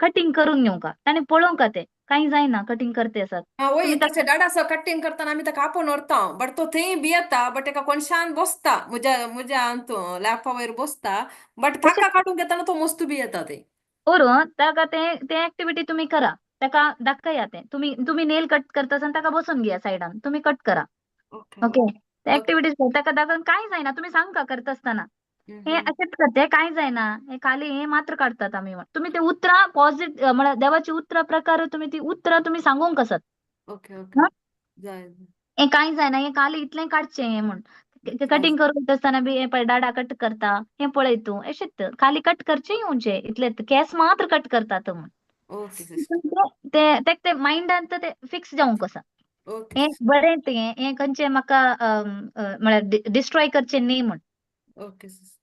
Speaker 2: कटिंग करून घेऊ का त्याने पळोवंक का ते काही जायना कटिंग करते असत
Speaker 7: वय
Speaker 2: तुम्ही
Speaker 7: ताचे डाडासो कटिंग करतना आमी ताका आपोवन व्हरता बट तो थंय भियेता बट एका कोणशान बसता म्हज्या लॅपा वयर बसता बट ताका काडून घेताना तो मस्त भियेता ते
Speaker 2: बरोबर ताका ते ऍक्टिव्हिटी तुम्ही करा ताका दाखया ते तुम्ही नेल कट करता आसतना ताका बसून घ्या सायडान तुम्ही कट करा
Speaker 7: ओके
Speaker 2: ओके ते ऍक्टिव्हिटीज ताका दाखोवन काय जायना तुम्ही सांगा करता असताना हे असेच करते काय जायना हे खाली हे मात्र काढतात आम्ही तुम्ही ते उतरा पॉझिटिव्ह म्हणजे देवाची उतरा प्रकार तुम्ही ती उतरा तुम्ही सांगूंक कसत
Speaker 7: ओके ओके जाय
Speaker 2: हे काय जायना हे खाली इतलें काडचें हे म्हण कटिंग करून असताना बी हे पळय डाडा कट करता हे पळय तूं अशेंच खाली कट करचे येवचे इतले केस मात्र कट करतात म्हण
Speaker 7: ओके सिस्टर
Speaker 2: ते माइंडांत ते फिक्स जावंक कसा
Speaker 7: ओके
Speaker 2: हे बरें तें हे खंयचें म्हाका म्हळ्यार डिस्ट्रॉय करचें न्ही म्हण
Speaker 7: ओके सिस्टर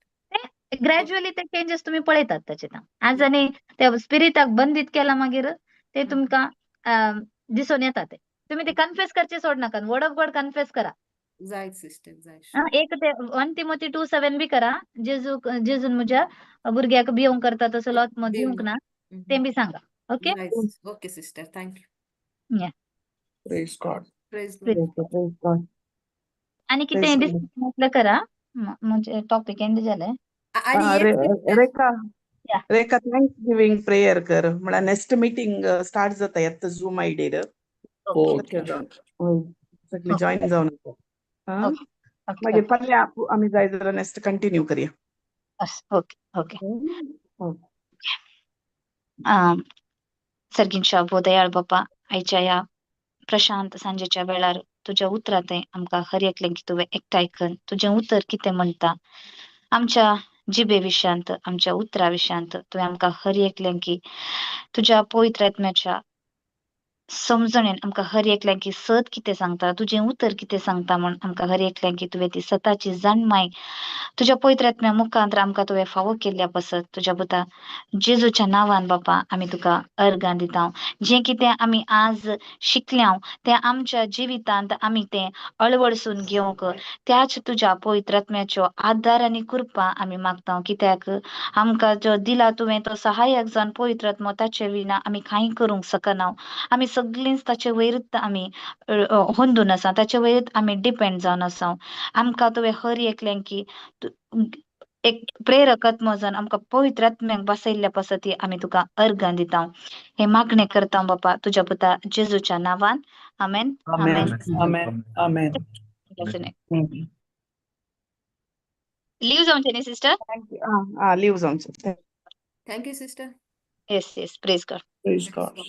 Speaker 2: ग्रॅज्युअली ते चेंजेस तुम्ही पळयतात ताचे आज आनी त्या स्पिरिटाक बंदीत केला मागीर ते तुमकां दिसून येता ते तुम्ही ते कन्फेस करचे सोड नाका वर्ड ऑफ गॉड कन्फेस करा
Speaker 7: जाय सिस्टर जाय
Speaker 2: एक ते 1 तिमोथी 2:7 बी करा जेजून म्हज्या भुरग्याक भिवंक करता तसो आत्मो दिवंक ना ते बी सांगा okay
Speaker 7: okay sister thank you
Speaker 3: praise God
Speaker 7: praise
Speaker 1: Praise God, praise God.
Speaker 2: आणि
Speaker 1: Praise
Speaker 2: कितें
Speaker 1: God.
Speaker 2: डिस्कस करा म्हणजे टॉपिक एंड जालें
Speaker 7: आणि एक sister-
Speaker 1: रेखा
Speaker 2: Yeah.
Speaker 1: रेखा थँक्स गिविंग प्रेयर कर म्हळ्यार नेक्स्ट मीटिंग स्टार्ट जाता येता झूम आयडीर सगळी जॉईन जावन येता मागीर फाल्यां आमी जाय जाल्यार नेक्स्ट कंटिन्यू करया
Speaker 2: ओके ओके सर्गींच्या बोदयाळ बापा आयच्या या प्रशांत सांजेच्या वेळार तुझ्या उतरांत आमकां हर एकलें की तुवें एकठांय कर तुजें उतर कितें म्हणटा आमच्या जिबे विशयांत आमच्या उतरा विशयांत तुवें आमकां हर एकलें की तुज्या पवित्र आत्म्याच्या समजणेन आमकां हर एकल्यां की सत कितें सांगता तुजें उतर कितें सांगता म्हण आमकां हर एकल्यां की तुवें ती सताची जाणमाय तुज्या पवित्र आत्म्या मुखांतर आमकां तुवें फावो केल्ल्या पसत तुज्या पुता जेजूच्या नांवान बापा आमी तुका अर्गां दिता जें कितें आमी आज शिकल्या तें आमच्या जिवितांत आमी तें अळवडसून घेवंक त्याच तुज्या पवित्र आत्म्याच्यो आदार आनी कृपा आमी मागता कित्याक आमकां जो दिला तुवें तो सहाय्यक जावन पवित्र आत्मो ताचे विना आमी कांय करूंक शकना आमी सगळींच ताचे वयरच आमी होंदून आसा ताचे वयरच आमी डिपेंड जावन आसा आमकां तुवें हर एकल्यां की एक प्रेरकात्मो जावन आमकां पवित्र आत्म्याक बसयल्ल्या पसती आमी तुका अर्गां दिता हे मागणें करता बापा तुज्या पुता जेजूच्या नांवान आमेन
Speaker 3: आमेन आमेन आमेन
Speaker 2: लीव जावचें न्ही सिस्टर
Speaker 1: थँक्यू लीव जावचें
Speaker 7: thank you sister
Speaker 2: yes praise God
Speaker 3: praise God